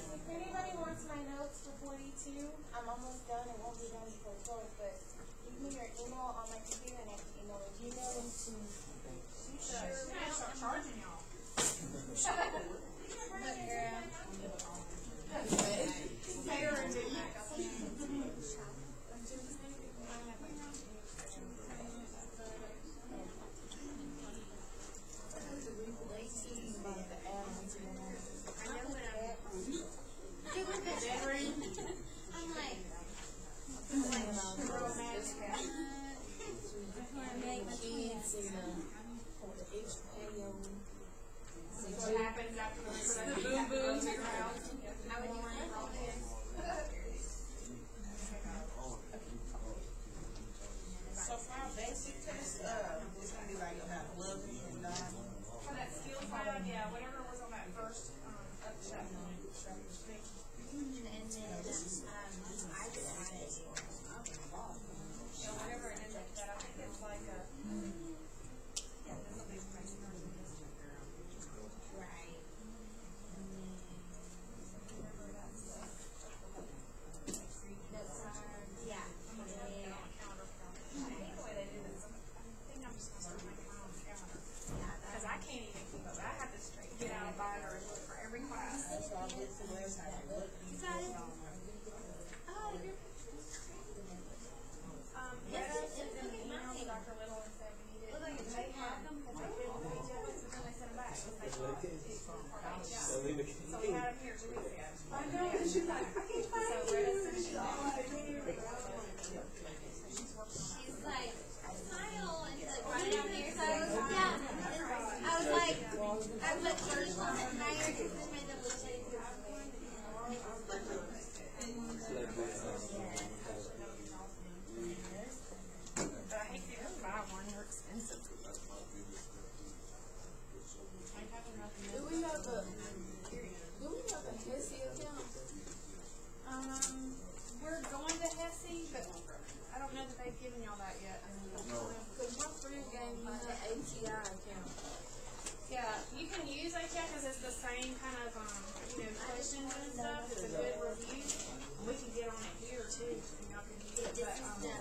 If anybody wants my notes for 42, I'm almost done. It won't be done before 12, but leave me your email on my computer and I can email it. Email them to Sure. We're going to start charging y'all. Mayor and Big Mac. What happens after the production? You have to go to your house. How would you want it all in? So for our basic test, it's gonna be like about 11 and 9. For that skills lab, yeah, whatever was on that first, up to that point. And then, I just added. Yeah, whatever it is like that, I think it's like a, yeah, this will be my first district. Right. That's yeah. Because I can't even keep up. I have to straight get out a binder and look for every class. So I went to the website and looked and it's on there. Retta sent them an email to Dr. Little and said we need it. They had them because they filled the pages, but then they sent them back. Because they thought it's for HR. So we had them here 2 weeks ago. I know, but she's like, I can't find it. So Retta sent it back. She's like, smile, and she's like, right down there. So, yeah. I was like, really hired because this made them look like But I hate to buy one. They're expensive. Do we have a Hesse account? We're going to Hesse, but I don't know that they've given y'all that yet. Because my friend gave me her ATI account. Yeah, you can use HI because it's the same kind of, questions and stuff. It's a good review. We can get on it here too, and y'all can use it,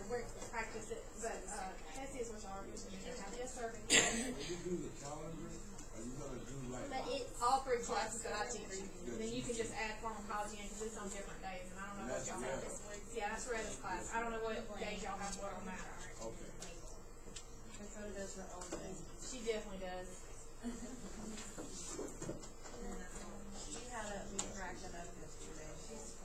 but, practice it. But, Hesse is what y'all are using. Yes, sir. When you do the calendar, are you gonna do like? but it's All 3 classes that I teach. And then you can just add pharmacology in because it's on different days, and I don't know what y'all have this week. Yeah, that's Retta's class. I don't know what days y'all have what on that. Okay. She definitely does.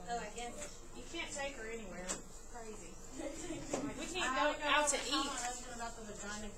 Oh, I guess you can't take her anywhere. Crazy. Like, we can't go out to eat. About the vagina